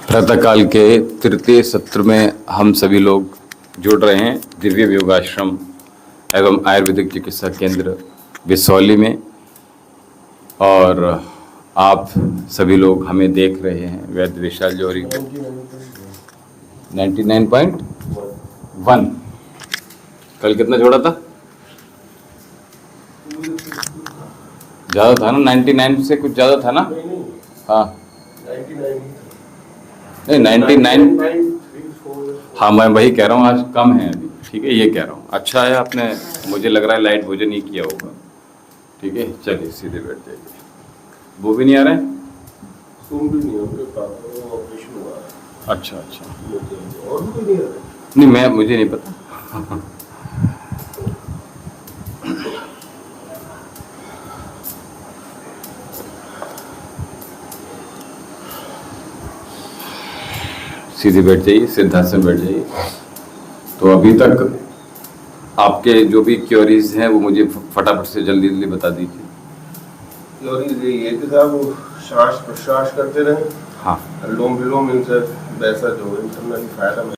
प्रातःकाल के तृतीय सत्र में हम सभी लोग जुड़ रहे हैं दिव्य योगाश्रम एवं आयुर्वेदिक चिकित्सा केंद्र बिसौली में, और आप सभी लोग हमें देख रहे हैं। वैद्य विशाल जौहरी 99.1। कल कितना जोड़ा था? ज़्यादा था ना, 99 से कुछ ज़्यादा था ना? हाँ नहीं 99। हाँ मैं वही कह रहा हूँ, आज कम है अभी। ठीक है, ये कह रहा हूँ। अच्छा है, आपने मुझे लग रहा है लाइट भोजन ही किया होगा। ठीक है, चलिए सीधे बैठ जाइए। वो भी नहीं आ रहा है? अच्छा अच्छा, नहीं मुझे नहीं पता। सीधे बैठ जाइए, सिद्धासन बैठ जाइए। तो अभी तक आपके जो भी क्योरीज हैं वो मुझे फटाफट से जल्दी जल्दी बता दीजिए। क्योरीज ये कि साहब वो श्वास प्रश्वास करते रहे। हाँ, अनुलोम विलोम इनसे वैसा जो इंटरनली फायदा है।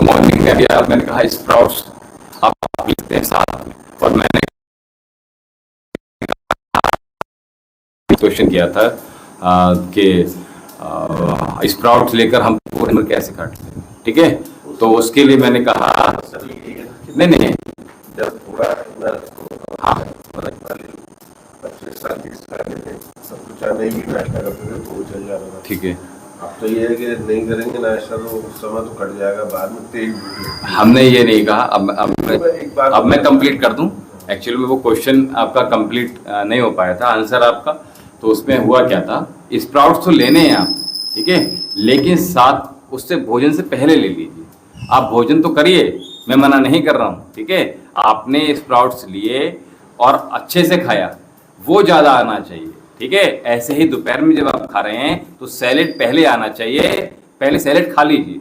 मॉर्निंग में भी आप, मैंने कहा स्प्राउट्स आप लिखते हैं साथ में, और मैंने क्वेश्चन किया था कि स्प्राउट्स लेकर हम पूरे दिन कैसे काटते हैं। ठीक है, तो उसके लिए मैंने कहा नहीं जब पूरा हाँ सब कुछ नहीं भी नाश्ता करते थे तो चल जा रहा था। ठीक है, अब तो ये है कि नहीं करेंगे नाश्ता तो उस समय तो कट जाएगा, बाद में तेज हमने ये नहीं कहा। अब मैं कंप्लीट कर दूं। एक्चुअली में वो क्वेश्चन आपका कंप्लीट नहीं हो पाया था, आंसर आपका। तो उसमें हुआ क्या था, स्प्राउट्स तो लेने हैं आप, ठीक है, लेकिन साथ उससे भोजन से पहले ले लीजिए। आप भोजन तो करिए, मैं मना नहीं कर रहा हूँ। ठीक है, आपने स्प्राउट्स लिए और अच्छे से खाया, वो ज़्यादा आना चाहिए। ठीक है, ऐसे ही दोपहर में जब आप खा रहे हैं तो सैलेड पहले आना चाहिए, पहले सैलेड खा लीजिए।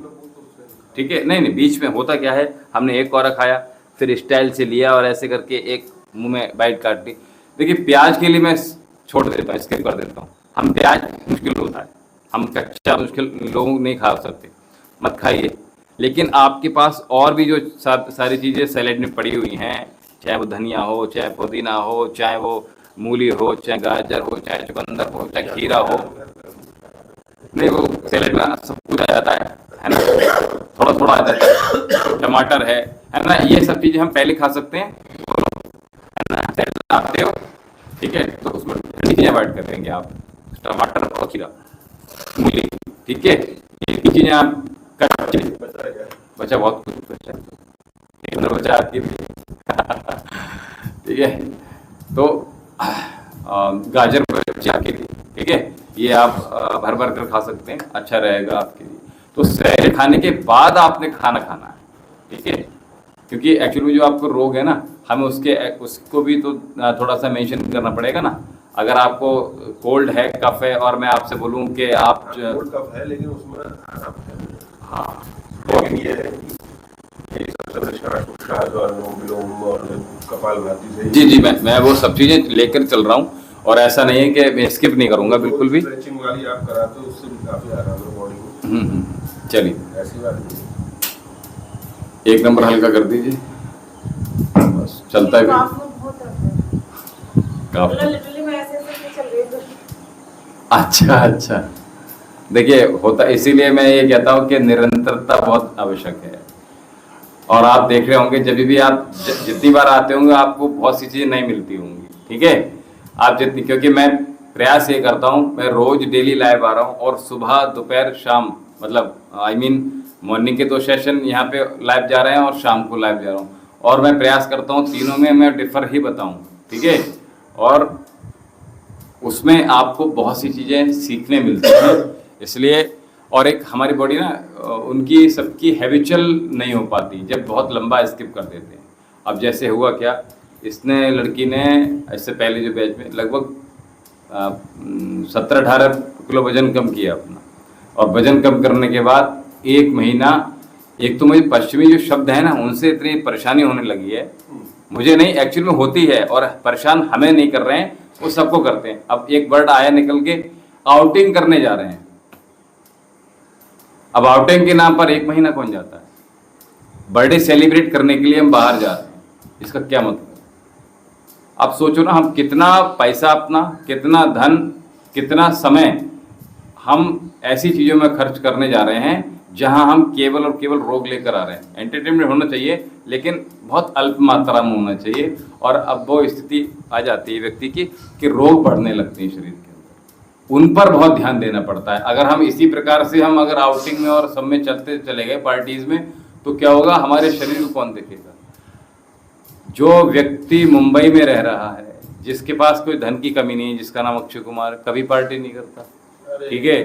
ठीक है, नहीं बीच में होता क्या है, हमने एक कौरा खाया, फिर स्टाइल से लिया और ऐसे करके एक मुंह में बाइट काट ली। देखिए, प्याज के लिए मैं छोड़ देता हूँ, स्किप कर देता हूँ। हम प्याज मुश्किल होता है, हम कच्चा मुश्किल लोग नहीं खा सकते, मत खाइए। लेकिन आपके पास और भी जो सारी चीज़ें सैलेड में पड़ी हुई हैं, चाहे वो धनिया हो, चाहे पुदीना हो, चाहे वो मूली हो, चाहे गाजर हो, चाहे चुकंदर हो, चाहे खीरा हो, नहीं वो सैलेड में सब कुछ आ जाता है ना, थोड़ा थोड़ा आ जाता है। टमाटर है ना, ये सब चीज़ें हम पहले खा सकते हैं, है ना। सैलेड लाते हो, ठीक है, तो उसमें ठंडी चीज़ें अवॉइड कर देंगे आप, टमाटर और खीरा, मूली। ठीक है, ये चीज़ें आप कच्चे बचा, बहुत कुछ बचा, बचा आपकी भी। ठीक है, तो गाजर बच्चा के लिए, ठीक है, ये आप भर भर कर खा सकते हैं, अच्छा रहेगा आपके लिए। तो सैलेड खाने के बाद आपने खाना खाना है, ठीक है, क्योंकि एक्चुअली जो आपको रोग है ना, हमें उसको भी तो थोड़ा सा मेंशन करना पड़ेगा ना। अगर आपको कोल्ड है, कफ है, और मैं आपसे बोलूं कि आप कोल्ड कफ है, लेकिन उसमें हाँ लेकिन ये है जो अनुलोम विलोम और कपालभाति से जी जी, मैं वो सब चीज़ें लेकर चल रहा हूँ, और ऐसा नहीं है कि मैं स्किप नहीं करूँगा बिल्कुल भी। स्ट्रेचिंग वाली आप कराते हो, उससे भी काफी आराम है बॉडी को। चलिए, ऐसी बात नहीं है। एक नंबर हल्का कर दीजिए, बस चलता है काफ में बहुत दर्द है। काफ। मतलब लिटरली मैं ऐसे चल रही हूँ। अच्छा अच्छा, देखिए होता, इसीलिए मैं ये कहता हूँ कि निरंतरता बहुत आवश्यक है। और आप देख रहे होंगे जब भी आप जितनी बार आते होंगे आपको बहुत सी चीज़ें नहीं मिलती होंगी, ठीक है। आप जितनी, क्योंकि मैं प्रयास ये करता हूँ, मैं रोज डेली लाइव आ रहा हूँ, और सुबह दोपहर शाम, मतलब आई मीन मॉर्निंग के 2 सेशन यहाँ पे लाइव जा रहे हैं और शाम को लाइव जा रहा हूँ, और मैं प्रयास करता हूँ तीनों में मैं डिफर ही बताऊँ, ठीक है। और उसमें आपको बहुत सी चीज़ें सीखने मिलती हैं, इसलिए। और एक हमारी बॉडी ना, उनकी सबकी हैबिचुअल नहीं हो पाती जब बहुत लंबा स्किप कर देते हैं। अब जैसे हुआ क्या, इसने, लड़की ने इससे पहले जो बैच में लगभग 17-18 किलो वजन कम किया अपना, और वजन कम करने के बाद 1 महीना, एक तो मुझे पश्चिमी जो शब्द है ना उनसे इतनी परेशानी होने लगी है, मुझे नहीं, एक्चुअल में होती है, और परेशान हमें नहीं कर रहे हैं, वो सबको करते हैं। अब एक वर्ड आया निकल के, आउटिंग करने जा रहे हैं। अब आउटिंग के नाम पर 1 महीना कौन जाता है? बर्थडे सेलिब्रेट करने के लिए हम बाहर जा रहे हैं, इसका क्या मतलब? आप सोचो ना, हम कितना पैसा अपना, कितना धन, कितना समय हम ऐसी चीज़ों में खर्च करने जा रहे हैं जहां हम केवल और केवल रोग लेकर आ रहे हैं। एंटरटेनमेंट होना चाहिए, लेकिन बहुत अल्प मात्रा में होना चाहिए, और अब वो स्थिति आ जाती है व्यक्ति की कि रोग बढ़ने लगते हैं शरीर के अंदर, उन पर बहुत ध्यान देना पड़ता है। अगर हम इसी प्रकार से हम अगर आउटिंग में और सब में चलते चले गए पार्टीज में, तो क्या होगा, हमारे शरीर को कौन देखेगा? जो व्यक्ति मुंबई में रह रहा है, जिसके पास कोई धन की कमी नहीं है, जिसका नाम अक्षय कुमार, कभी पार्टी नहीं करता, ठीक है।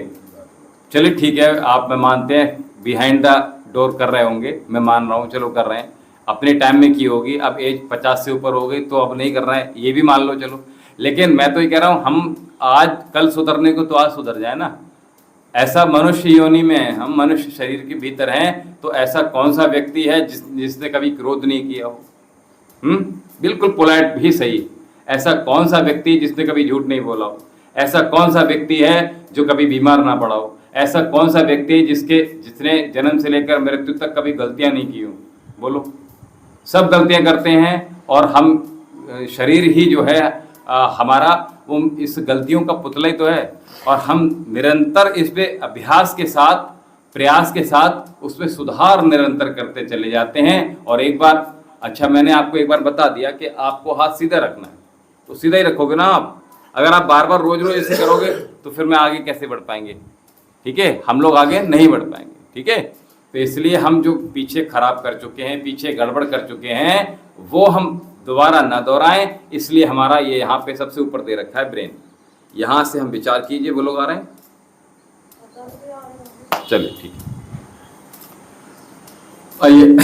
चलिए ठीक है, आप, मैं मानते हैं बिहाइंड द डोर कर रहे होंगे, मैं मान रहा हूँ, चलो कर रहे हैं, अपने टाइम में की होगी। अब एज 50 से ऊपर हो गई तो अब नहीं कर रहे हैं, ये भी मान लो, चलो। लेकिन मैं तो ये कह रहा हूँ, हम आज कल सुधरने को तो आज सुधर जाए ना। ऐसा मनुष्य योनि में है, हम मनुष्य शरीर के भीतर हैं, तो ऐसा कौन सा व्यक्ति है जिसने कभी क्रोध नहीं किया हो? बिल्कुल पोलाइट भी सही। ऐसा कौन सा व्यक्ति जिसने कभी झूठ नहीं बोला हो? ऐसा कौन सा व्यक्ति है जो कभी बीमार ना पड़ा हो? ऐसा कौन सा व्यक्ति जिसने जन्म से लेकर मृत्यु तक कभी गलतियां नहीं की हो? बोलो। सब गलतियां करते हैं, और हम शरीर ही जो है हमारा वो इस गलतियों का पुतला ही तो है, और हम निरंतर इस पे अभ्यास के साथ, प्रयास के साथ उसमें सुधार निरंतर करते चले जाते हैं। और एक बार, अच्छा मैंने आपको एक बार बता दिया कि आपको हाथ सीधा रखना है, तो सीधा ही रखोगे ना आप। अगर आप बार बार रोज रोज ऐसे करोगे तो फिर मैं आगे कैसे बढ़ पाएंगे? ठीक है, हम लोग आगे नहीं बढ़ पाएंगे, ठीक है। तो इसलिए हम जो पीछे खराब कर चुके हैं, पीछे गड़बड़ कर चुके हैं, वो हम दोबारा ना दोहराएं। इसलिए हमारा ये यहाँ पे सबसे ऊपर दे रखा है ब्रेन, यहाँ से हम विचार कीजिए। वो लोग आ रहे हैं, चलिए ठीक है, आइए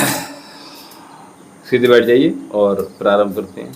सीधे बैठ जाइए और प्रारंभ करते हैं।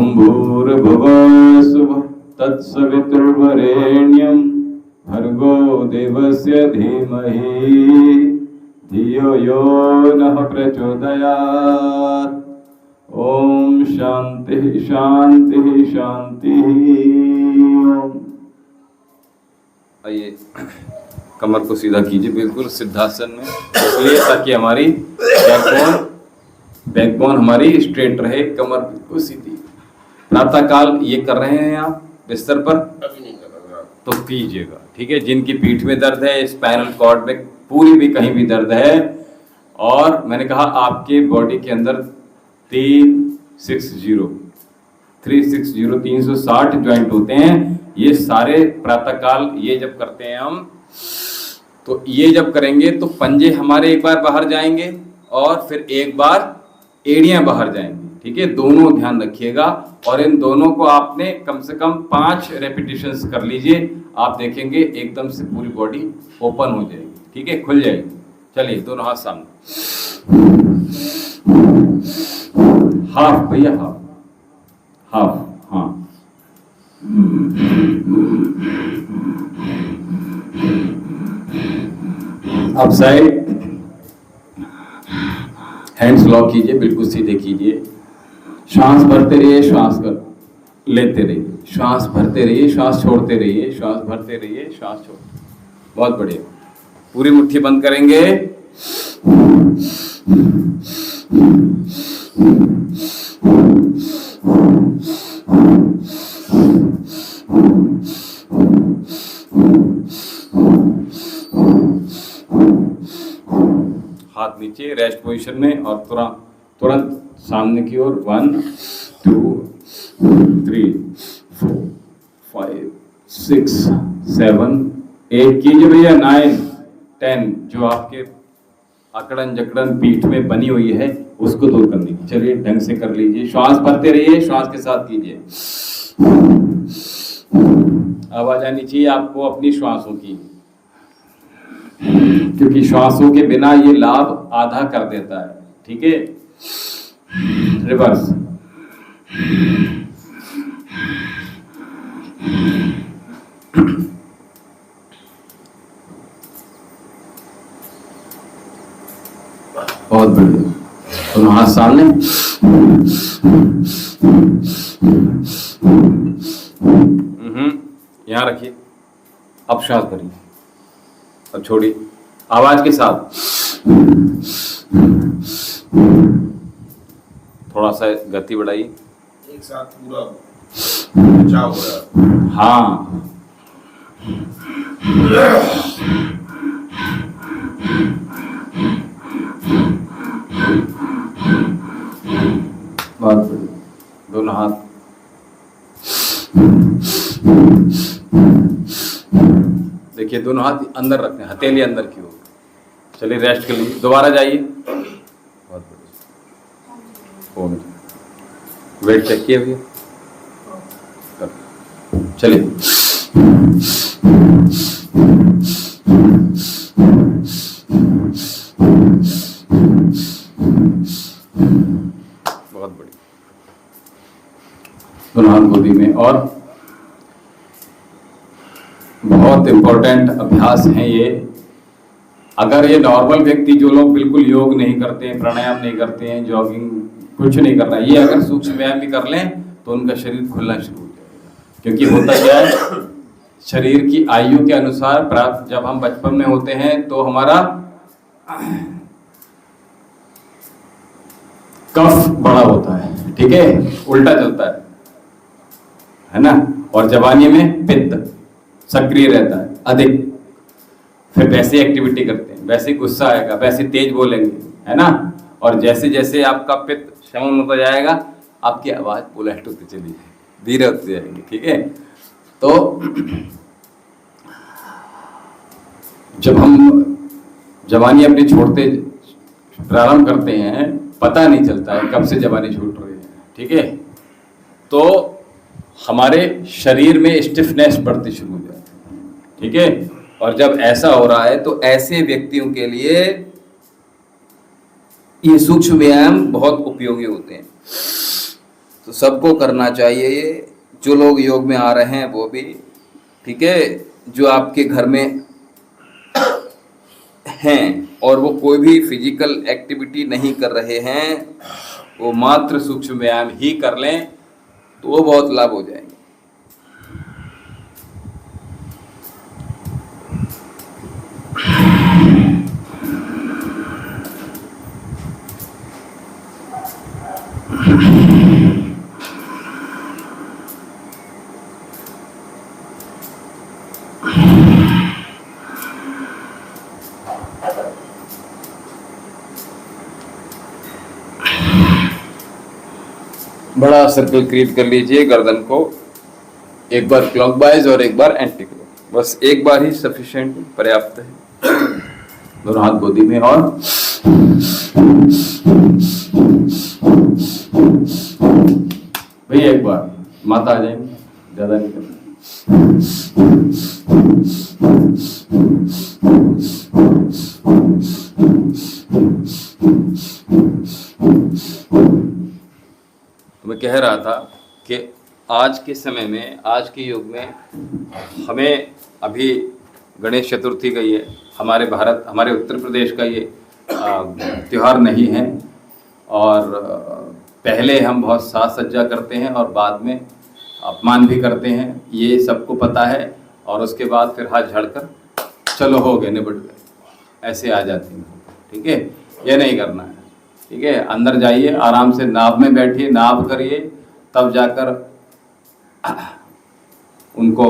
ओम भूर्भुवः स्वः तत्सवितुर्वरेण्यं भर्गो देवस्य धीमहि धियो यो नः प्रचोदयात्। ओम शांति शांति शांति। आइए कमर को सीधा कीजिए, बिल्कुल सिद्धासन में, इसलिए ताकि हमारी बैकबोन हमारी स्ट्रेट रहे, कमर बिल्कुल सीधी। प्रातः काल ये कर रहे हैं आप बिस्तर पर? अभी नहीं कर रहा। तो कीजिएगा, ठीक है। जिनकी पीठ में दर्द है, स्पाइनल कॉर्ड में पूरी भी कहीं भी दर्द है, और मैंने कहा आपके बॉडी के अंदर 360 ज्वाइंट होते हैं। ये सारे प्रातःकाल ये जब करते हैं हम, तो ये जब करेंगे तो पंजे हमारे एक बार बाहर जाएंगे और फिर एक बार एड़ियां बाहर जाएंगी, ठीक है। दोनों ध्यान रखिएगा, और इन दोनों को आपने कम से कम 5 रेपिटेशंस कर लीजिए। आप देखेंगे एकदम से पूरी बॉडी ओपन हो जाएगी, ठीक है, खुल जाएगी। चलिए दोनों हाथ सामने, हाफ भैया, हाफ, हाँ। अब साइड हैंड्स लॉक कीजिए, बिल्कुल सीधे कीजिए। श्वास भरते रहिए, श्वास कर लेते रहिए, श्वास भरते रहिए, श्वास छोड़ते रहिए, श्वास भरते रहिए, श्वास छोड़ते। बहुत बढ़िया। पूरी मुट्ठी बंद करेंगे। हाथ नीचे रेस्ट पोजीशन में, और तुरंत सामने की ओर 1 2 3 4 5 6 7 8 कीजिए भैया, 9 10। जो आपके अकड़न जकड़न पीठ में बनी हुई है उसको दूर करने की। चलिए ढंग से कर लीजिए, श्वास भरते रहिए, श्वास के साथ कीजिए। आवाज आनी चाहिए आपको अपनी श्वासों की, क्योंकि श्वासों के बिना ये लाभ आधा कर देता है, ठीक है। रिवर्स, बहुत बढ़िया। दोनों हाथ सामने, यहां रखिए। अब श्वास भरिए, अब छोड़िए, आवाज के साथ। थोड़ा सा गति बढ़ाइए, एक साथ पूरा बचाव हो रहा। हाँ, बहुत बढ़िया। दोनों हाथ देखिए, दोनों हाथ अंदर रखते हैं, हथेली अंदर की ओर। चलिए रेस्ट कर लीजिए, दोबारा जाइए। बहुत बढ़िया। वेट चेक किए भैया, चलिए। बहुत बढ़िया। दोनों हाथ गोदी में। और बहुत इंपॉर्टेंट अभ्यास है ये। अगर ये नॉर्मल व्यक्ति, जो लोग बिल्कुल योग नहीं करते हैं, प्राणायाम नहीं करते हैं, जॉगिंग कुछ नहीं कर रहा है, ये अगर सूक्ष्म व्यायाम भी कर लें तो उनका शरीर खुलना शुरू हो जाएगा। क्योंकि होता क्या है, शरीर की आयु के अनुसार प्राप्त, जब हम बचपन में होते हैं तो हमारा कफ बड़ा होता है, ठीक है, उल्टा चलता है ना। और जवानी में पित्त सक्रिय रहता है अधिक। फिर वैसे एक्टिविटी करते हैं, वैसे गुस्सा आएगा, वैसे तेज बोलेंगे, है ना। और जैसे जैसे आपका पित्त शमन होता जाएगा, आपकी आवाज पोलाइट होती चली जाएगी, धीरे होती जाएगी, ठीक है। तो जब हम जवानी अपनी छोड़ते प्रारंभ करते हैं, पता नहीं चलता है कब से जवानी छूट रही है, ठीक है। तो हमारे शरीर में स्टिफनेस बढ़ती शुरू हो जाती है, ठीक है। और जब ऐसा हो रहा है तो ऐसे व्यक्तियों के लिए ये सूक्ष्म व्यायाम बहुत उपयोगी होते हैं। तो सबको करना चाहिए ये, जो लोग योग में आ रहे हैं वो भी, ठीक है, जो आपके घर में हैं और वो कोई भी फिजिकल एक्टिविटी नहीं कर रहे हैं, वो मात्र सूक्ष्म व्यायाम ही कर लें तो वो बहुत लाभ हो जाएंगे। बड़ा सर्कल क्रिएट कर लीजिए गर्दन को, एक बार क्लॉकवाइज और एक बार एंटी क्लॉक, बस एक बार ही सफिशिएंट पर्याप्त है। दोनों हाथ गोदी में और भैया एक बार माता आ जाएंगे, ज्यादा नहीं करना। मैं कह रहा था कि आज के समय में, आज के युग में हमें अभी गणेश चतुर्थी का ये हमारे उत्तर प्रदेश का ये त्यौहार नहीं है, और पहले हम बहुत साज सज्जा करते हैं और बाद में अपमान भी करते हैं, ये सबको पता है, और उसके बाद फिर हाथ झाड़कर चलो हो गए, निपट गए, ऐसे आ जाती हैं, ठीक है। ये नहीं करना है, ठीक है। अंदर जाइए, आराम से नाव में बैठिए, नाव करिए, तब जाकर उनको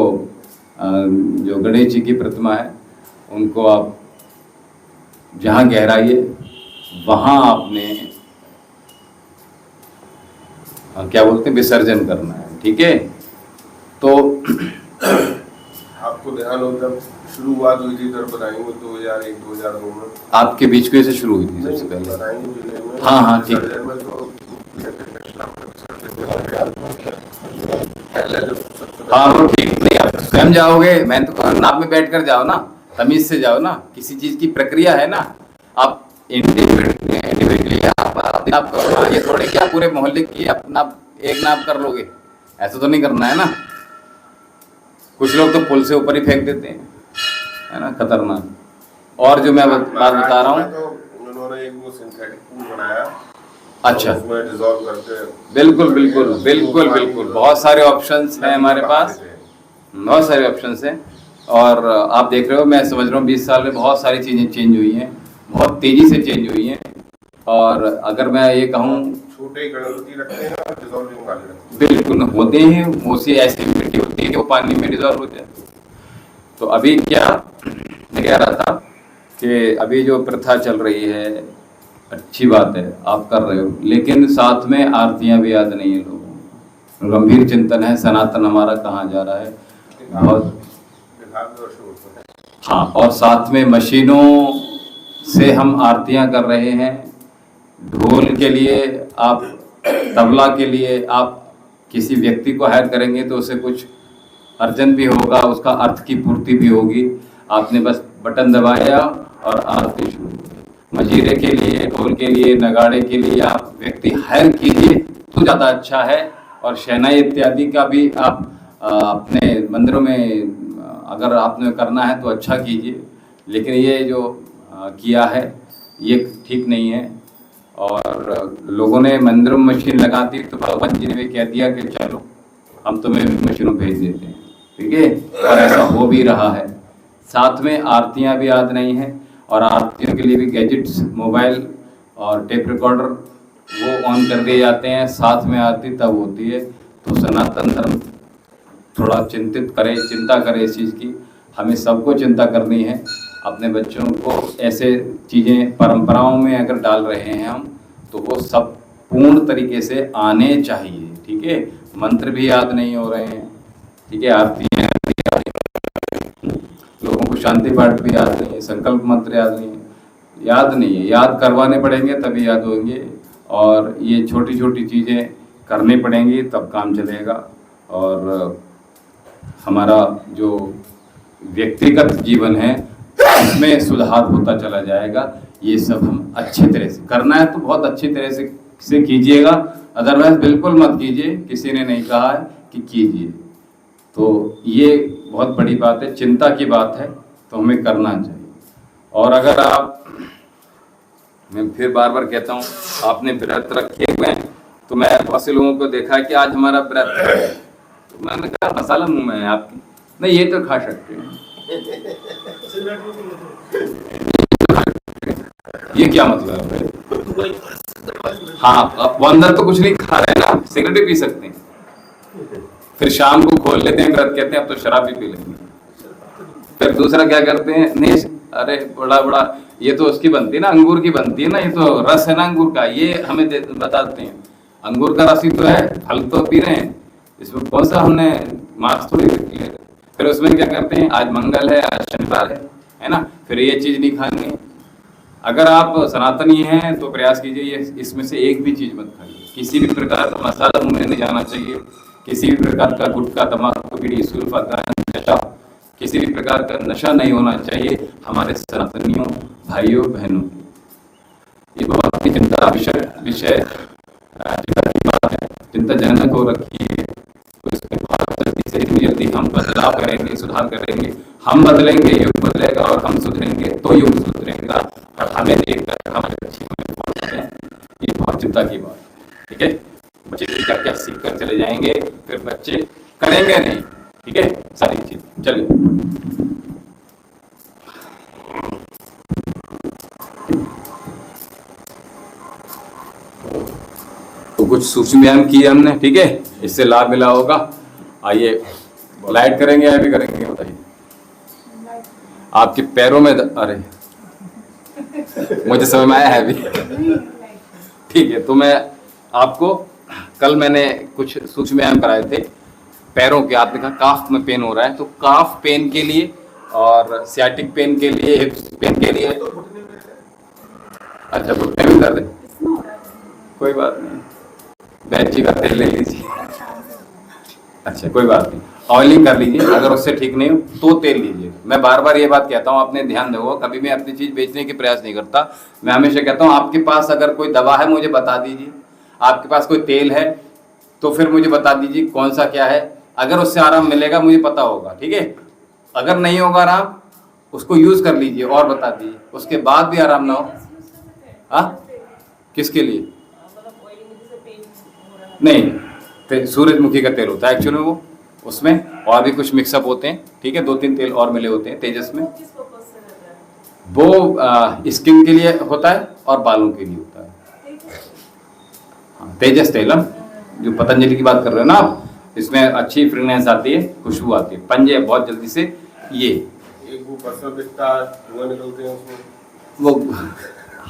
जो गणेश जी की प्रतिमा है उनको आप जहाँ गहराइए वहाँ आपने क्या बोलते हैं विसर्जन करना है, ठीक है। तो आपको ध्यान हो जब शुरुआत हुई थी दर बनाएंगे 2001-2002 में, आपके बीच में से शुरू हुई थी सबसे पहले। हाँ हाँ ठीक है, हाँ वो ठीक नहीं, आप स्वयं जाओगे, मैं तो नाव में बैठ कर जाओ ना, तमीज से जाओ ना, किसी चीज की प्रक्रिया है ना, आप इंडिविजुअली आप अपने आप करो, ये थोड़े क्या पूरे मोहल्ले की अपना एक नाव कर लोगे, ऐसा तो नहीं करना है ना। कुछ लोग तो पुल से ऊपर ही फेंक देते हैं, है ना, खतरनाक। और जो मैं बात बता रहा हूँ, तो उन्होंने एक वो सिंथेटिक पूल बनाया, अच्छा, उसमें डिसॉल्व करके, बिल्कुल बिल्कुल बिल्कुल बिल्कुल, बहुत सारे ऑप्शंस हैं हमारे पास, बहुत सारे ऑप्शंस हैं। और आप देख रहे हो, मैं समझ रहा हूँ 20 साल में बहुत सारी चीज़ें चेंज हुई हैं, बहुत तेज़ी से चेंज हुई हैं। और अगर मैं ये कहूँ, छोटे गणपति रखते हैं और डिसॉल्विंग वाले रखते हैं, बिल्कुल होते हैं, उसी ऐसी मिट्टी होती है कि वो पानी में डिजॉल्व हो जाए। तो अभी क्या मैं कह रहा था कि अभी जो प्रथा चल रही है, अच्छी बात है आप कर रहे हो, लेकिन साथ में आरतियां भी याद नहीं है लोगों को। गंभीर चिंतन है, सनातन हमारा कहाँ जा रहा है, बहुत। हाँ, और साथ में मशीनों से हम आरतियां कर रहे हैं, ढोल के लिए आप, तबला के लिए आप किसी व्यक्ति को हायर करेंगे तो उसे कुछ अर्जन भी होगा, उसका अर्थ की पूर्ति भी होगी। आपने बस बटन दबाया और आरती शुरू। मजीरे के लिए, ढोल के लिए, नगाड़े के लिए आप व्यक्ति हायर कीजिए तो ज़्यादा अच्छा है। और शहनाई इत्यादि का भी आप अपने मंदिरों में अगर आपने करना है तो अच्छा कीजिए, लेकिन ये जो किया है ये ठीक नहीं है। और लोगों ने मंदिरों में मशीन लगा दी तो भगवान जी ने भी कह दिया कि चलो हम तुम्हें मशीनों भेज देते हैं, ठीक है। और ऐसा हो भी रहा है। साथ में आरतियां भी याद नहीं हैं, और आरतियों के लिए भी गैजेट्स, मोबाइल और टेप रिकॉर्डर वो ऑन कर दिए जाते हैं, साथ में आरती तब होती है। तो सनातन धर्म थोड़ा चिंता करे इस चीज़ की। हमें सबको चिंता करनी है। अपने बच्चों को ऐसे चीज़ें परंपराओं में अगर डाल रहे हैं हम, तो वो सब पूर्ण तरीके से आने चाहिए, ठीक है। मंत्र भी याद नहीं हो रहे हैं, ठीक है, आरतियाँ, लोगों को शांति पाठ भी याद नहीं है, संकल्प मंत्र याद नहीं है, याद करवाने पड़ेंगे तभी याद होंगे। और ये छोटी छोटी चीज़ें करनी पड़ेंगी तब काम चलेगा। और हमारा जो व्यक्तिगत जीवन है उसमें सुधार होता चला जाएगा। ये सब हम अच्छी तरह से करना है तो बहुत अच्छी तरह से कीजिएगा। अदरवाइज बिल्कुल मत कीजिए, किसी ने नहीं कहा है कि कीजिए। तो ये बहुत बड़ी बात है, चिंता की बात है, तो हमें करना चाहिए। और अगर आप, मैं फिर बार बार कहता हूँ, आपने व्रत रखे हुए हैं, तो मैं बहुत से लोगों को देखा है कि आज हमारा व्रत है, तो मैंने कहा मसाला मुंह में है आपकी, नहीं ये तो खा सकते हैं, ये क्या मतलब है? हाँ, अब वो अंदर तो कुछ नहीं खा रहे ना, सिगरेट भी पी सकते हैं, फिर शाम को खोल लेते हैं व्रत, कहते हैं अब तो शराब भी पी लेंगे। फिर दूसरा क्या करते हैं, नहीं अरे बड़ा बड़ा ये तो उसकी बनती है ना, अंगूर की बनती है ना, ये तो रस है ना अंगूर का, ये हमें बताते हैं अंगूर का रस ही तो है, फल तो पी रहे हैं, इसमें कौन सा हमने मांस थोड़ी किया। फिर उसमें क्या करते हैं, आज मंगल है, आज शनिवार है ना, फिर ये चीज नहीं खानी। अगर आप सनातनी हैं तो प्रयास कीजिए ये इसमें से एक भी चीज मत खाइए, किसी भी प्रकार का मसाला मुंह में नहीं जाना चाहिए, किसी भी प्रकार का गुटखा, तंबाकू, बीड़ी, सुल्फा, नशा, किसी भी प्रकार का नशा नहीं होना चाहिए हमारे सनातनियों भाइयों बहनों की। ये बहुत ही चिंता विषय चिंता की बात है, चिंताजनक हो रखी है। तो इसमें बहुत जल्दी से जल्दी हम बदलाव करेंगे, सुधार करेंगे, हम बदलेंगे, युग बदलेगा, और हम सुधरेंगे तो युग सुधरेगा, और हमें देखकर हमारे बच्चे पहुंचते हैं। ये बहुत चिंता की बात है, ठीक है। बच्चे क्या क्या सीख कर चले जाएंगे, फिर बच्चे करेंगे नहीं, ठीक है, सारी चीज। चलिए तो कुछ सूक्ष्म व्यायाम किए हमने, ठीक है, इससे लाभ मिला होगा। आइए लाइट करेंगे या भी करेंगे, बताइए। आपके पैरों में अरे मुझे समझ में आया है अभी, ठीक है। तो मैं आपको कल मैंने कुछ सूक्ष्म व्यायाम कराए थे पैरों के। आपने कहा काफ में पेन हो रहा है, तो काफ पेन के लिए और सियाटिक पेन के लिए, हिप्स पेन के लिए, अच्छा घुटने में दर्द है, कोई बात नहीं, बैची का तेल ले लीजिए, अच्छा कोई बात नहीं, ऑयलिंग कर लीजिए। अगर उससे ठीक नहीं हो तो तेल लीजिए। मैं बार बार ये बात कहता हूँ, आपने ध्यान दो, कभी मैं अपनी चीज बेचने की प्रयास नहीं करता। मैं हमेशा कहता हूँ आपके पास अगर कोई दवा है मुझे बता दीजिए, आपके पास कोई तेल है तो फिर मुझे बता दीजिए कौन सा क्या है, अगर उससे आराम मिलेगा मुझे पता होगा, ठीक है। अगर नहीं होगा आराम, उसको यूज कर लीजिए और बता दीजिए, उसके बाद भी आराम ना हो। हाँ, किसके लिए? नहीं, सूरजमुखी का तेल होता है एक्चुअली, वो उसमें और भी कुछ मिक्सअप होते हैं, ठीक है, 2-3 तेल और मिले होते हैं तेजस में। वो स्किन के लिए होता है और बालों के लिए होता है। हाँ, तेजस तेल, जो पतंजलि की बात कर रहे हो ना आप, इसमें अच्छी फ्रेगनेंस आती है, खुशबू आती है, पंजे बहुत जल्दी से। ये एक वो पसर दिखता धुआं निकलते हैं उसमें, वो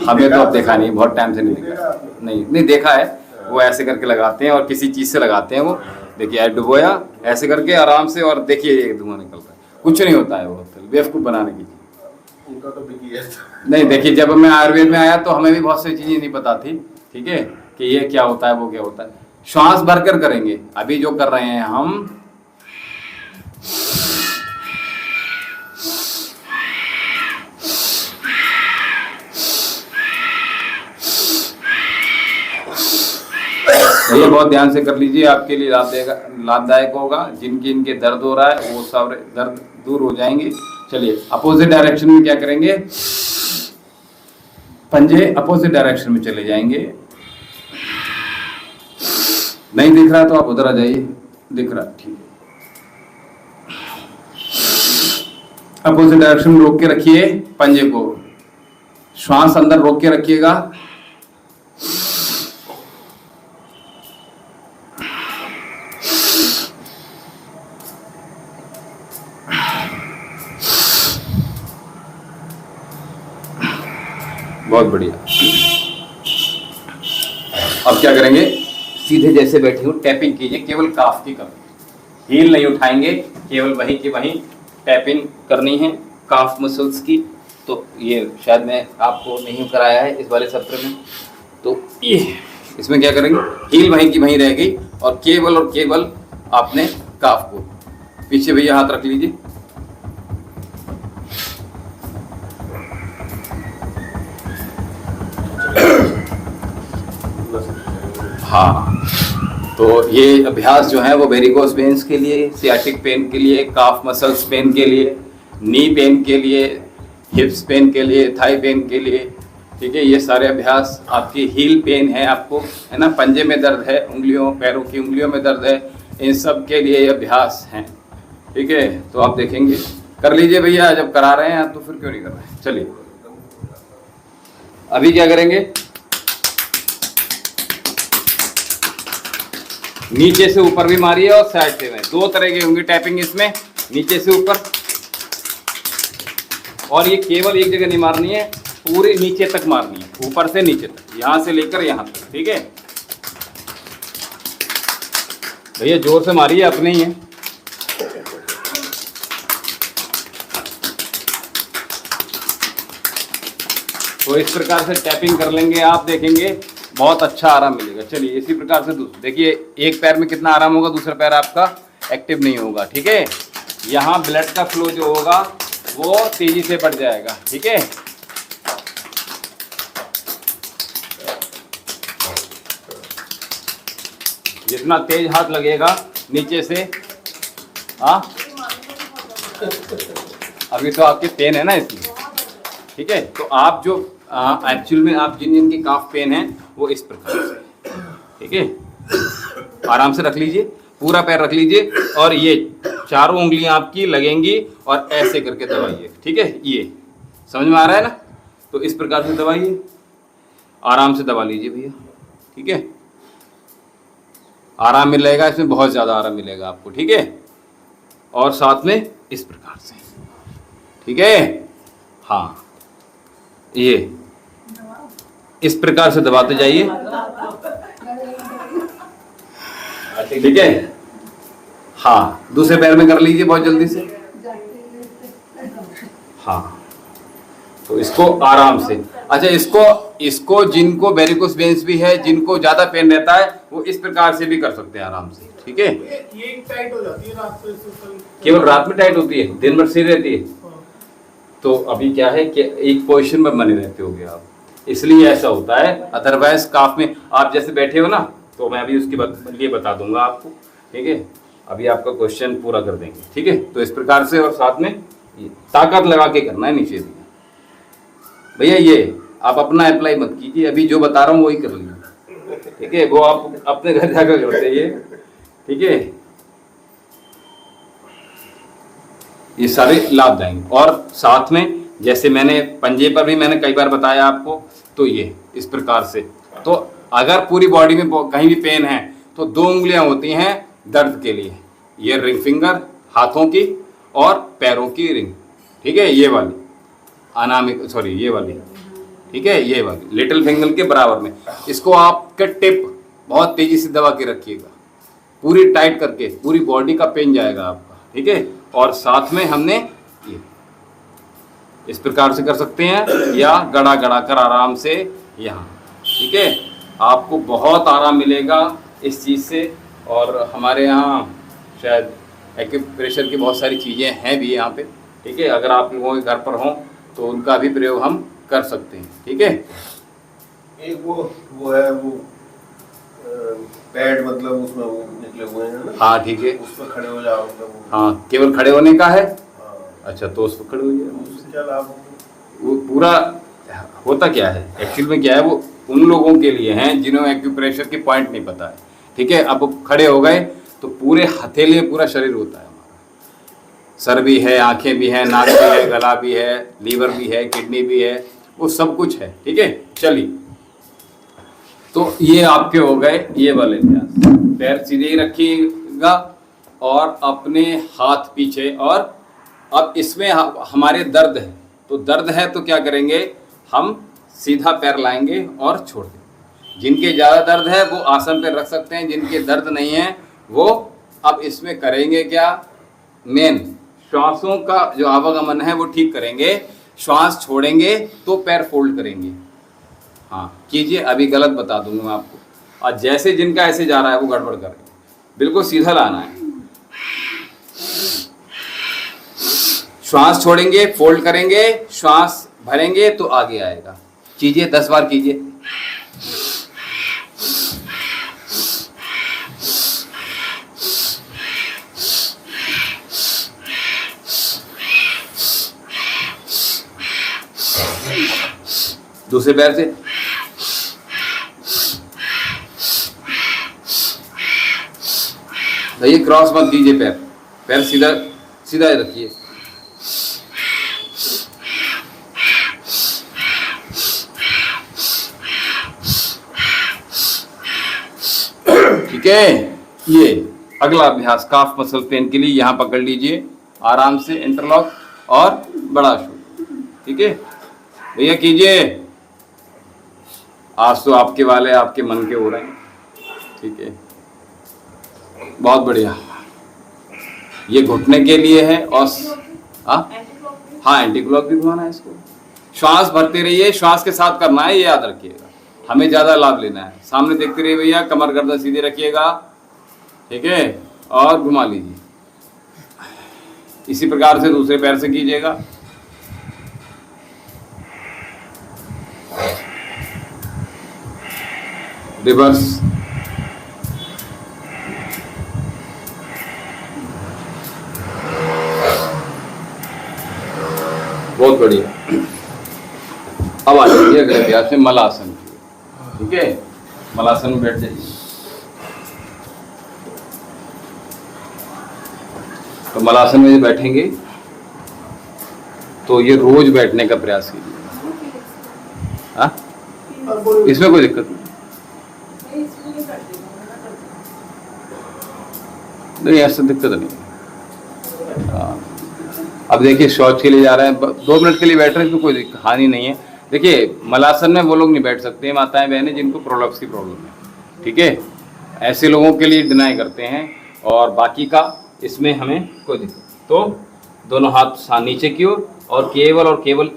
हमें तो अब देखा नहीं, बहुत टाइम से नहीं देखा, नहीं देखा है। वो ऐसे करके लगाते हैं और किसी चीज से लगाते हैं, वो देखिए डुबोया ऐसे करके आराम से, और देखिए ये धुआं निकलता है, कुछ नहीं होता है, वो बेवकूफ बनाने की चीज। उनका तो बिकी है। नहीं देखिए, जब मैं आयुर्वेद में आया तो हमें भी बहुत सी चीजें नहीं पता थी, ठीक है, कि ये क्या होता है वो क्या होता है। श्वास भरकर करेंगे, अभी जो कर रहे हैं हम, ये बहुत ध्यान से कर लीजिए, आपके लिए लाभदायक होगा। जिनके इनके दर्द हो रहा है वो सब दर्द दूर हो जाएंगे। चलिए अपोजिट डायरेक्शन में क्या करेंगे, पंजे अपोजिट डायरेक्शन में चले जाएंगे। नहीं दिख रहा तो आप उधर आ जाइए, दिख रहा ठीक है। अपोजिट डायरेक्शन में रोक के रखिए पंजे को, श्वास अंदर रोक के रखिएगा। बहुत बढ़िया। अब क्या करेंगे, सीधे जैसे बैठे हो टैपिंग कीजिए, केवल काफ की करनी, हील नहीं उठाएंगे, केवल वहीं की वहीं टैपिंग करनी है काफ मसल्स की। तो ये शायद मैं आपको नहीं कराया है इस वाले सत्र में, तो ये इसमें क्या करेंगे, हील वहीं की वहीं रह गई, और केवल आपने काफ को पीछे भैया हाथ रख लीजिए, हाँ, तो ये अभ्यास जो है वो वेरिकोस वेन्स के लिए, सियाटिक पेन के लिए, काफ मसल्स पेन के लिए, नी पेन के लिए, हिप्स पेन के लिए, थाई पेन के लिए, ठीक है। ये सारे अभ्यास, आपकी हील पेन है आपको, है ना, पंजे में दर्द है, उंगलियों पैरों की उंगलियों में दर्द है, इन सब के लिए ये अभ्यास हैं, ठीक है। तो आप देखेंगे, कर लीजिए भैया, जब करा रहे हैं तो फिर क्यों नहीं कर रहे हैं। चलिए अभी क्या करेंगे, नीचे से ऊपर भी मारिए और साइड से में, दो तरह की होंगी टैपिंग इसमें, नीचे से ऊपर, और ये केवल एक जगह नहीं मारनी है, पूरे नीचे तक मारनी है, ऊपर से नीचे तक, यहां से लेकर यहां तक, ठीक है भैया, जोर से मारिए, अपने ही है। तो इस प्रकार से टैपिंग कर लेंगे, आप देखेंगे बहुत अच्छा आराम मिलेगा। चलिए इसी प्रकार से देखिए, एक पैर में कितना आराम होगा, दूसरा पैर आपका एक्टिव नहीं होगा, ठीक है। यहाँ ब्लड का फ्लो जो होगा वो तेजी से बढ़ जाएगा, ठीक है। जितना तेज हाथ लगेगा नीचे से, हाँ अभी तो आपके पेन है ना इसमें, ठीक है। तो आप जो एक्चुअल में आप जिन की काफ पेन है वो इस प्रकार से, ठीक है। आराम से रख लीजिए, पूरा पैर रख लीजिए, और ये चारों उंगलियां आपकी लगेंगी और ऐसे करके दबाइए, ठीक है। ये समझ में आ रहा है ना, तो इस प्रकार से दबाइए, आराम से दबा लीजिए भैया, ठीक है। आराम मिलेगा इसमें, बहुत ज़्यादा आराम मिलेगा आपको, ठीक है। और साथ में इस प्रकार से, ठीक है, हाँ ये इस प्रकार से दबाते जाइए, ठीक है। हाँ दूसरे पैर में कर लीजिए बहुत जल्दी से, हाँ तो इसको आराम से, अच्छा इसको जिनको वेरिकोस वेन्स भी है, जिनको ज्यादा पेन रहता है, वो इस प्रकार से भी कर सकते हैं आराम से, ठीक है। ये टाइट हो जाती है रात को, केवल रात में टाइट होती है, दिन भर सही रहती है। तो अभी क्या है कि एक पोजीशन में बने रहते होगे आप, इसलिए ऐसा होता है। अदरवाइज काफ में आप जैसे बैठे हो ना, तो मैं अभी उसके लिए बता दूंगा आपको, ठीक है। अभी आपका क्वेश्चन पूरा कर देंगे, ठीक है। तो इस प्रकार से, और साथ में ताकत लगा के करना है नीचे से भैया। ये आप अपना अप्लाई मत कीजिए, अभी जो बता रहा हूँ वही कर लीजिए, ठीक है। वो आप अपने घर जाकर करते ये, ठीक है। ये सारे लाभदायक, और साथ में जैसे मैंने पंजे पर भी मैंने कई बार बताया आपको, तो ये इस प्रकार से, तो अगर पूरी बॉडी में कहीं भी पेन है तो दो उंगलियां होती हैं दर्द के लिए, ये रिंग फिंगर हाथों की और पैरों की रिंग, ठीक है। ये वाली अनामिक, सॉरी ये वाली, ठीक है, ये वाली लिटिल फिंगर के बराबर में, इसको आपके टिप बहुत तेजी से दबा के रखिएगा, पूरी टाइट करके, पूरी बॉडी का पेन जाएगा आपका, ठीक है। और साथ में हमने ये इस प्रकार से कर सकते हैं, या गड़ा गड़ा कर आराम से यहाँ, ठीक है। आपको बहुत आराम मिलेगा इस चीज़ से। और हमारे यहाँ शायद एक्यूप्रेशर की बहुत सारी चीज़ें हैं भी यहाँ पे, ठीक है। अगर आप लोगों के घर पर हों तो उनका भी प्रयोग हम कर सकते हैं, ठीक है। एक वो है वो पैड, मतलब उसमें वो निकले हुए हैं ना, हाँ ठीक है, उस पर खड़े हो जाओ, मतलब हाँ केवल खड़े होने का है, हाँ। अच्छा तो उस पर खड़े हो जाए। उससे क्या लाभ होगा? वो पूरा होता क्या है एक्चुअल में, क्या है वो उन लोगों के लिए हैं जिन्हें एक्यूप्रेशर की पॉइंट नहीं पता है, ठीक है। अब खड़े हो गए तो पूरे हथेली में पूरा शरीर होता है हमारा, सर भी है, आंखें भी हैं, नाक भी है, गला भी है, लीवर भी है, किडनी भी है, वो सब कुछ है, ठीक है। चलिए तो ये आपके हो गए ये वाले अभ्यास, पैर सीधे ही रखिएगा और अपने हाथ पीछे। और अब इसमें हमारे दर्द है, तो दर्द है तो क्या करेंगे, हम सीधा पैर लाएंगे और छोड़ देंगे। जिनके ज़्यादा दर्द है वो आसन पे रख सकते हैं, जिनके दर्द नहीं है वो अब इसमें करेंगे क्या, मेन श्वासों का जो आवागमन है वो ठीक करेंगे, श्वास छोड़ेंगे तो पैर फोल्ड करेंगे। हाँ कीजिए, अभी गलत बता दूंगा मैं आपको, और जैसे जिनका ऐसे जा रहा है वो गड़बड़ करेंगे, बिल्कुल सीधा लाना है। श्वास छोड़ेंगे, फोल्ड करेंगे, श्वास भरेंगे तो आगे आएगा। कीजिए 10 बार कीजिए। दूसरे पैर से ये क्रॉस मत कीजिए, पैर पैर सीधा सीधा रखिए। ठीक है। ये अगला अभ्यास काफ मसल पेन के लिए, यहां पकड़ लीजिए आराम से इंटरलॉक और बड़ा शू। ठीक है भैया, कीजिए। आज तो आपके वाले आपके मन के हो रहे हैं। ठीक है, बहुत बढ़िया। ये घुटने के लिए है और हाँ एंटी क्लॉक भी घुमाना है इसको। श्वास भरते रहिए, श्वास के साथ करना है, ये याद रखिएगा। हमें ज्यादा लाभ लेना है। सामने देखते रहिए भैया, कमर गर्दन सीधे रखिएगा। ठीक है, और घुमा लीजिए। इसी प्रकार से दूसरे पैर से कीजिएगा। रिवर्स। बहुत बढ़िया। अब आ जाइए अगले अभ्यास में मलासन। ठीक है, मलासन में बैठ जाइए। तो मलासन में बैठेंगे तो ये रोज बैठने का प्रयास कीजिए। हाँ, इसमें कोई दिक्कत नहीं, ऐसा दिक्कत नहीं। हाँ, अब देखिए शौच के लिए जा रहे हैं, 2 मिनट के लिए बैठ रहे हैं तो कोई हानि नहीं है। देखिए मलासन में वो लोग नहीं बैठ सकते, माताएं बहनें जिनको प्रोलप्स की प्रॉब्लम है। ठीक है, ऐसे लोगों के लिए डिनाई करते हैं। और बाकी का इसमें हमें कोई दिक्कत। तो दोनों हाथ नीचे की ओर और केवल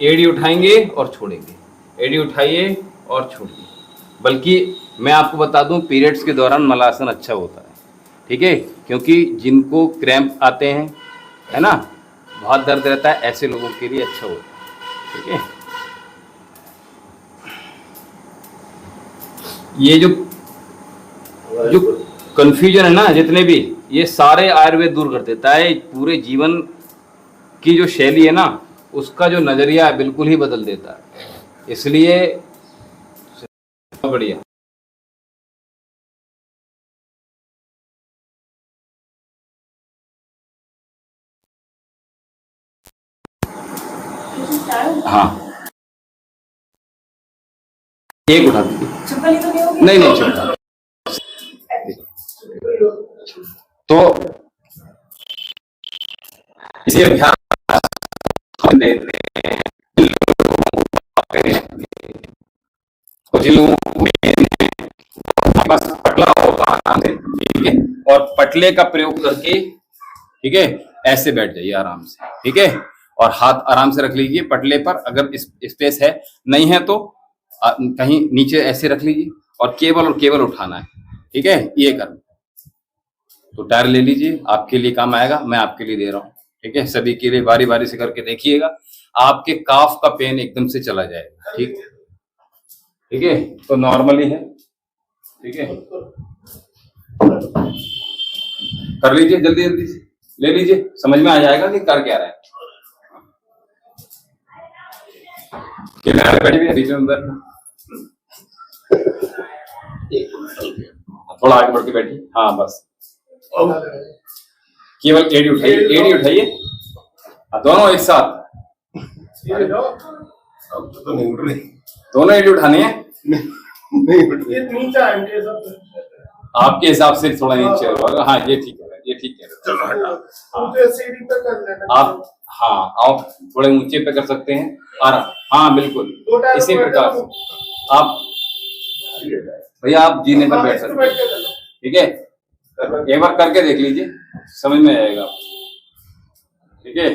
एड़ी उठाएंगे और छोड़ेंगे, एड़ी उठाइए और छोड़िए। बल्कि मैं आपको बता दूं, पीरियड्स के दौरान मलासन अच्छा होता है। ठीक है, क्योंकि जिनको क्रैम्प आते हैं, है ना, बहुत दर्द रहता है, ऐसे लोगों के लिए अच्छा होता है। ठीक है, ये जो कंफ्यूजन है ना, जितने भी, ये सारे आयुर्वेद दूर कर देता है। पूरे जीवन की जो शैली है ना, उसका जो नजरिया है बिल्कुल ही बदल देता है। इसलिए बढ़िया। हाँ, एक उठा दीजिए। चप्पल ही तो नहीं होगी। नहीं चलता। तो इसे अभ्यास कुछ लोगों बस पटला होगा आराम से। ठीक है, और पटले का प्रयोग करके, ठीक है, ऐसे बैठ जाइए आराम से। ठीक है, और हाथ आराम से रख लीजिए पटले पर। अगर स्पेस है, नहीं है तो कहीं नीचे ऐसे रख लीजिए और केवल उठाना है। ठीक है, ये करना। तो टायर ले लीजिए, आपके लिए काम आएगा, मैं आपके लिए दे रहा हूँ। ठीक है, सभी के लिए बारी बारी से करके देखिएगा, आपके काफ का पेन एकदम से चला जाएगा। ठीक है, तो नॉर्मली है। ठीक है, कर लीजिए, जल्दी जल्दी से ले लीजिए, समझ में आ जाएगा कि कर क्या रहे हैं। बीच में बैठना, थोड़ा आगे बढ़ के बैठिए। हाँ बस, केवल एड़ी उठाइए, दोनों एक साथ। तो नहीं उठ रही। दोनों एड़ी उठानी है। नहीं उठ रही। ये नीचा है इनके हिसाब से। आपके हिसाब से थोड़ा नीचे होगा। हाँ, ये ठीक है, ये ठीक है। चलो हटा। ऊंचे सीढ़ी पे कर लेना। आप हाँ, आप थोड़े ऊंचे पे कर सकते हैं आराम। हाँ बिल्कुल, इसी प्रकार से आप भैया आप जीने पर बैठ सकते हैं। ठीक है, एक बार करके देख लीजिए, समझ में आएगा। ठीक है,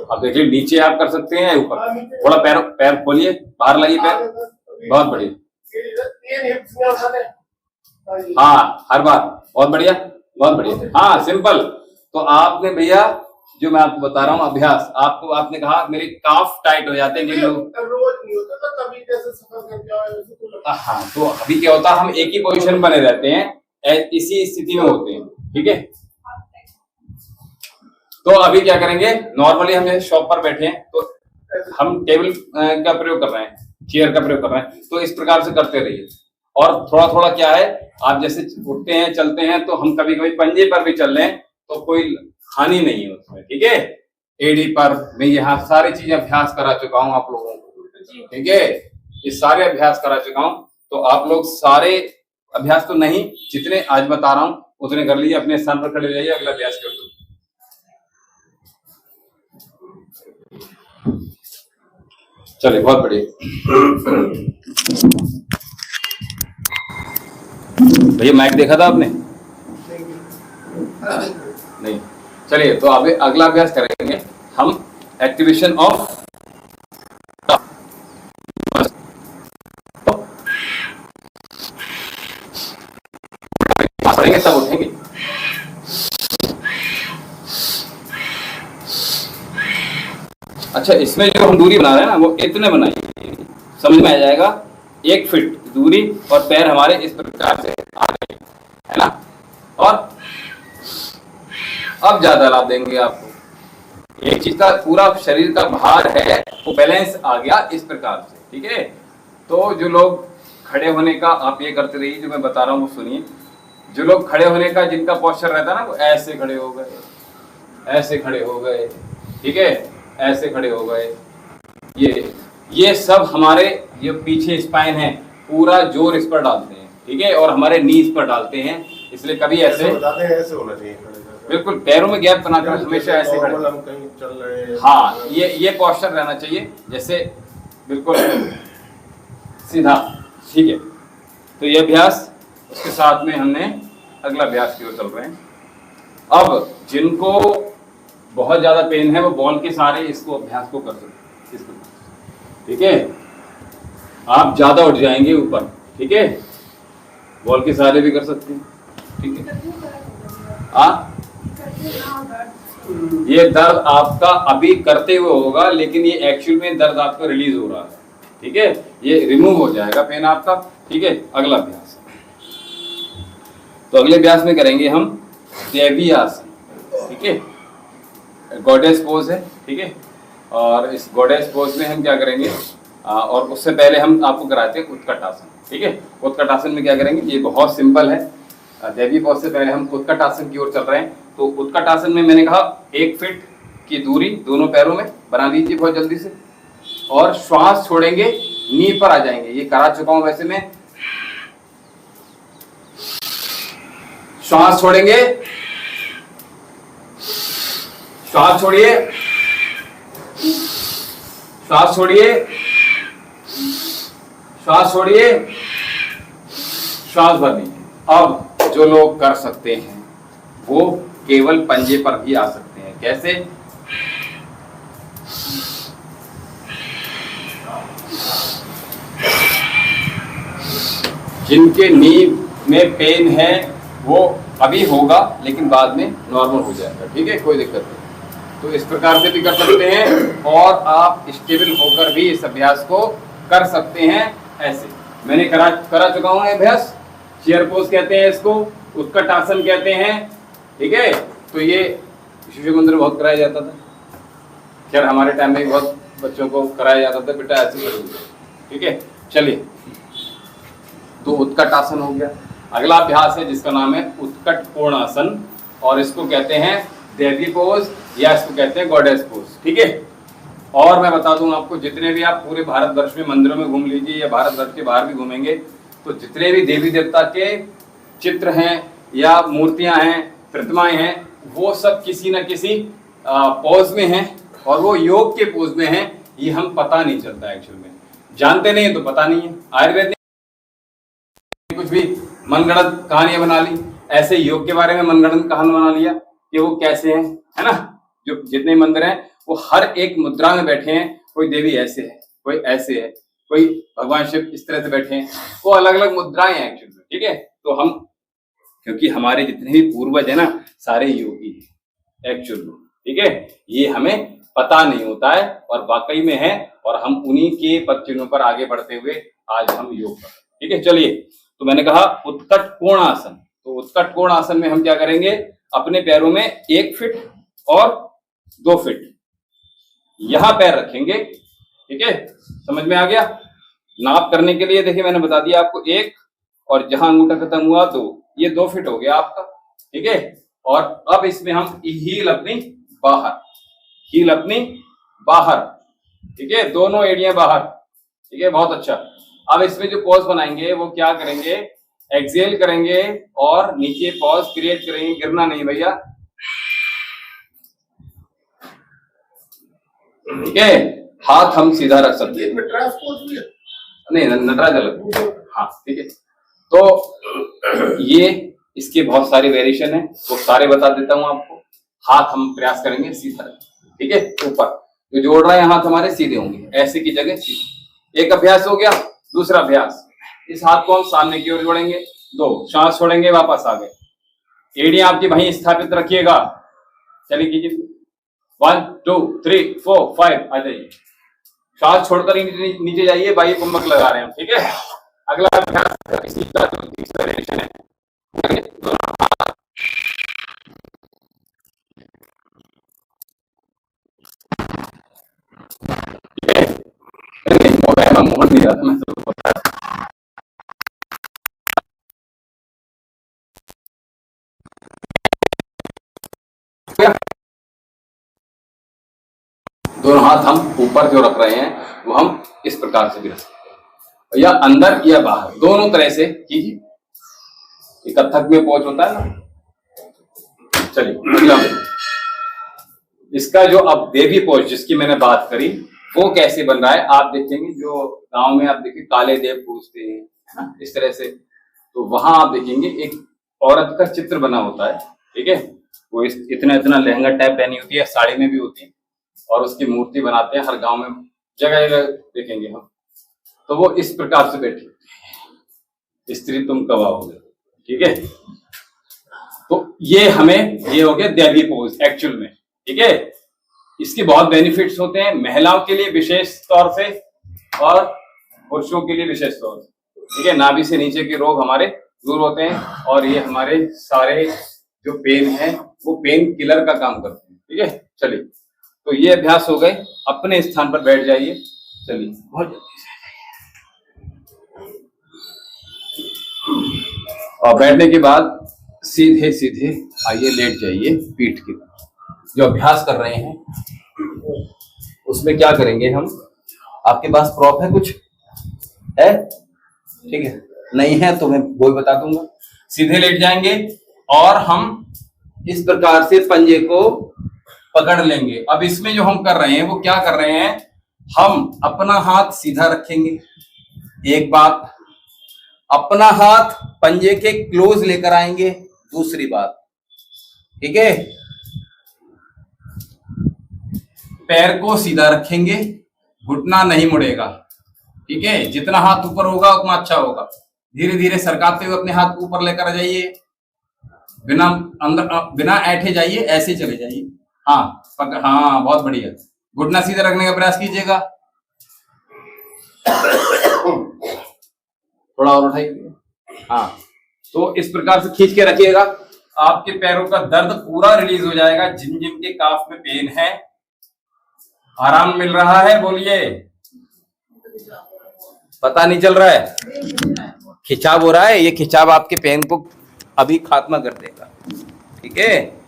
अब देखिए नीचे आप कर सकते हैं, ऊपर थोड़ा पैर खोलिए, बाहर लाइए पैर। बहुत बढ़िया। हाँ, हर बार बहुत बढ़िया, बहुत बढ़िया। हाँ, सिंपल। तो आपने भैया जो मैं आपको बता रहा हूँ अभ्यास, आपने कहा मेरे काफ टाइट हो जाते हैं जिन लोग। रोज नहीं होता ना, कभी जैसे सफर करके आए वैसे तो लगता है। हाँ, तो अभी क्या होता है, हम एक ही पोजीशन बने रहते हैं, इसी स्थिति में होते हैं। ठीक है, तो अभी क्या करेंगे, नॉर्मली हम शॉप पर बैठे हैं तो हम टेबल का प्रयोग कर रहे हैं, चेयर का प्रयोग कर रहे हैं, तो इस प्रकार से करते रहिए। और थोड़ा थोड़ा क्या है, आप जैसे उठते हैं चलते हैं तो हम कभी कभी पंजे पर भी चल रहे हैं तो कोई हानि नहीं है उसमें, ठीक है। एडी पर मैं यहाँ सारी चीजें अभ्यास करा चुका हूँ आप लोगों को, ठीक है, ये सारे अभ्यास करा चुका हूँ। तो आप लोग सारे अभ्यास तो नहीं, जितने आज बता रहा हूँ उतने कर लीजिए, अपने स्थान पर खड़े रहिए, अगला अभ्यास कर दो। चलिए, बहुत बढ़िया। भैया माइक देखा था आपने? नहीं। चलिए, तो अभी अगला अभ्यास करेंगे हम, एक्टिवेशन ऑफ पढ़ेंगे तब उठेंगे। अच्छा, इसमें जो हम दूरी बना रहे हैं ना, वो इतने बनाइए, समझ में आ जाएगा। 1 फीट दूरी और पैर हमारे इस प्रकार से आ रहे हैं, है ना। और अब ज्यादा लाभ देंगे आपको। एक चीज का पूरा शरीर का भार है, वो बैलेंस आ गया इस प्रकार से, ठीक है। तो जो लोग खड़े होने का, आप ये करते रहिए, जो मैं बता रहा हूँ वो सुनिए। जो लोग खड़े होने का जिनका पोस्चर रहता है ना, वो ऐसे खड़े हो गए, ऐसे खड़े हो गए, ठीक है, ऐसे खड़े हो गए। ये सब हमारे ये पीछे स्पाइन है, पूरा जोर इस पर डालते हैं, ठीक है, और हमारे नीज पर डालते हैं। इसलिए कभी ऐसे बताते हैं, ऐसे होना चाहिए खड़े करके। बिल्कुल पैरों में गैप बनाकर हमेशा ऐसे खड़े। हम कहीं चल रहे हैं, हाँ, ये पोस्चर रहना चाहिए, जैसे बिल्कुल सीधा, ठीक है। तो ये अभ्यास, उसके साथ में हमने अगला अभ्यास की ओर चल रहे हैं। अब जिनको बहुत ज्यादा पेन है वो बॉल के सहारे इसको अभ्यास को कर सकते हैं, ठीक है। आप ज्यादा उठ जाएंगे ऊपर, ठीक है, बॉल के सहारे भी कर सकते हैं, ठीक है। ये दर्द आपका अभी करते हुए होगा, लेकिन ये एक्चुअल में दर्द आपका रिलीज हो रहा है, ठीक है, ये रिमूव हो जाएगा पेन आपका, ठीक है। अगला अभ्यास, तो अगले अभ्यास में करेंगे हम दैवीय आसन, ठीक है, गॉडेस पोज है, ठीक है। और इस गॉडेस पोज में हम क्या करेंगे, और उससे पहले हम आपको कराते हैं उत्कट आसन, ठीक है। उत्कट आसन में क्या करेंगे, ये बहुत सिंपल है। दैवीय पोज से पहले हम उत्कट आसन की ओर चल रहे हैं। तो उत्कट आसन में मैंने कहा 1 फीट की दूरी दोनों पैरों में बना लीजिए बहुत जल्दी से, और श्वास छोड़ेंगे, नी पर आ जाएंगे। ये करा चुका हूं वैसे मैं। श्वास छोड़ेंगे, श्वास छोड़िए, श्वास छोड़िए, श्वास छोड़िए, श्वास भर लीजिए। अब जो लोग कर सकते हैं वो केवल पंजे पर भी आ सकते हैं। कैसे? जिनके नी में पेन है वो अभी होगा, लेकिन बाद में नॉर्मल हो जाएगा, ठीक है, कोई दिक्कत नहीं। तो इस प्रकार से भी कर सकते हैं, और आप स्टेबल होकर भी इस अभ्यास को कर सकते हैं। ऐसे मैंने करा चुका हूं अभ्यास। चेयर पोज कहते हैं इसको, उत्कट आसन कहते हैं, ठीक है। तो ये शिशु मंदिर में बहुत कराया जाता था, खैर हमारे टाइम में बहुत बच्चों को कराया जाता था, बेटा ऐसे करो, ठीक है। चलिए, तो उत्कट आसन हो गया। अगला अभ्यास है जिसका नाम है उत्कट कोणासन, और इसको कहते हैं दैवीय पोज, या इसको कहते हैं गॉडेस पोज, ठीक है। और मैं बता दूं आपको, जितने भी आप पूरे भारतवर्ष में मंदिरों में घूम लीजिए या भारतवर्ष के बाहर भी घूमेंगे, तो जितने भी देवी देवता के चित्र हैं या मूर्तियां हैं, प्रतिमाएं हैं, वो सब किसी न किसी पोज में हैं, और वो योग के पोज में हैं। ये हम पता नहीं चलता, एक्चुअल में जानते नहीं है तो पता नहीं है। आयुर्वेद ने कुछ भी मनगढ़ंत कहानियां बना ली, ऐसे योग के बारे में मनगढ़ंत कहानी बना लिया कि वो कैसे हैं, है ना। जो जितने मंदिर हैं वो हर एक मुद्रा में बैठे हैं, कोई देवी ऐसे है, कोई ऐसे है, कोई भगवान शिव इस तरह से बैठे हैं, वो अलग अलग मुद्राएं हैं एक्चुअल में, ठीक है। तो हम, क्योंकि हमारे जितने भी पूर्वज है ना, सारे योगी हैं एक्चुअल में, ठीक है। ये हमें पता नहीं होता है, और वाकई में है, और हम उन्हीं के पद चिन्हों पर आगे बढ़ते हुए आज हम योग कर रहे हैं, ठीक है। चलिए, तो मैंने कहा उत्कट कोणासन। तो उत्कट कोणासन में हम क्या करेंगे, अपने पैरों में 1 फीट और 2 फीट यहां पैर रखेंगे, ठीक है, समझ में आ गया। नाप करने के लिए देखिए मैंने बता दिया आपको 1, और जहां अंगूठा खत्म हुआ 2, ये 2 फीट हो गया आपका, ठीक है। और अब इसमें हम हील अपनी बाहर, हील अपनी बाहर, ठीक है, दोनों एड़ियां बाहर, ठीक है, बहुत अच्छा। अब इसमें जो पॉज बनाएंगे वो क्या करेंगे, एक्सेल करेंगे और नीचे पॉज क्रिएट करेंगे, गिरना नहीं भैया, ठीक है। हाथ हम सीधा रख सकते हैं, नटराज पोज भी है। नहीं नटराज अलग, हाँ ठीक है। तो ये इसके बहुत सारे वेरिएशन है, वो सारे बता देता हूं आपको। हाथ हम प्रयास करेंगे सीधा, ठीक है, ऊपर जो जोड़ रहे हैं हाथ हमारे सीधे होंगे, ऐसे की जगह सीधे। एक अभ्यास हो गया। दूसरा अभ्यास, इस हाथ को हम सामने की ओर जोड़ेंगे, 2 सांस छोड़ेंगे, वापस आ गए, एड़ी आपकी वहीं स्थापित रखिएगा। चलिए कीजिए, 1 2 3 4 5, आ जाइए, सांस छोड़कर ही नीचे जाइए, बाह्य कुंभक लगा रहे हैं हम, ठीक है। अगला अभ्यास इसी का जो तीसरा वेरिएशन है, मोहन नहीं रहा था मैं तो बता दोनों हाथ हम ऊपर जो रख रहे हैं वो हम इस प्रकार से भी रख सकते हैं, या अंदर या बाहर, दोनों तरह से कीजिए। कथक में पोज होता है ना। चलिए इसका जो अब देवी पोज जिसकी मैंने बात करी वो कैसे बन रहा है आप देखेंगे। जो गांव में आप देखिए काले देव पूजते हैं, है ना, इस तरह से, तो वहां आप देखेंगे एक औरत का चित्र बना होता है, ठीक है। वो इतना इतना लहंगा टाइप पहनी होती है, साड़ी में भी होती है, और उसकी मूर्ति बनाते हैं हर गांव में, जगह जगह देखेंगे हम। तो वो इस प्रकार से बैठी होती है, स्त्री तुम कब आओगे, ठीक है। तो ये हो गया देवी पोज एक्चुअल में, ठीक है। इसके बहुत बेनिफिट्स होते हैं महिलाओं के लिए विशेष तौर से और पुरुषों के लिए विशेष तौर से, ठीक है। नाभि से नीचे के रोग हमारे दूर होते हैं, और ये हमारे सारे जो पेन है वो पेन किलर का काम करते हैं, ठीक है। चलिए, तो ये अभ्यास हो गए, अपने स्थान पर बैठ जाइए। चलिए बहुत जल्दी से, और बैठने के बाद सीधे सीधे आइए, लेट जाइए पीठ की। जो अभ्यास कर रहे हैं उसमें क्या करेंगे हम, आपके पास प्रॉप है, कुछ है, ठीक है, नहीं है तो मैं वो बता दूंगा। सीधे लेट जाएंगे और हम इस प्रकार से पंजे को पकड़ लेंगे। अब इसमें जो हम कर रहे हैं वो क्या कर रहे हैं, हम अपना हाथ सीधा रखेंगे, एक बात, अपना हाथ पंजे के क्लोज लेकर आएंगे, दूसरी बात, ठीक है। पैर को सीधा रखेंगे, घुटना नहीं मुड़ेगा, ठीक है। जितना हाथ ऊपर होगा उतना अच्छा होगा। धीरे धीरे सरकाते हुए अपने हाथ ऊपर लेकर आ जाइए, बिना अंदर बिना ऐठे जाइए, ऐसे चले जाइए। हाँ हाँ, बहुत बढ़िया। घुटना सीधा रखने का प्रयास कीजिएगा, थोड़ा और उठाइए। हाँ, तो इस प्रकार से खींच के रखिएगा, आपके पैरों का दर्द पूरा रिलीज हो जाएगा। जिन जिन के काफ में पेन है, आराम मिल रहा है, बोलिए। पता नहीं चल रहा है, खिंचाव हो रहा है, ये खिंचाव आपके पेन को अभी खात्मा कर देगा, ठीक है।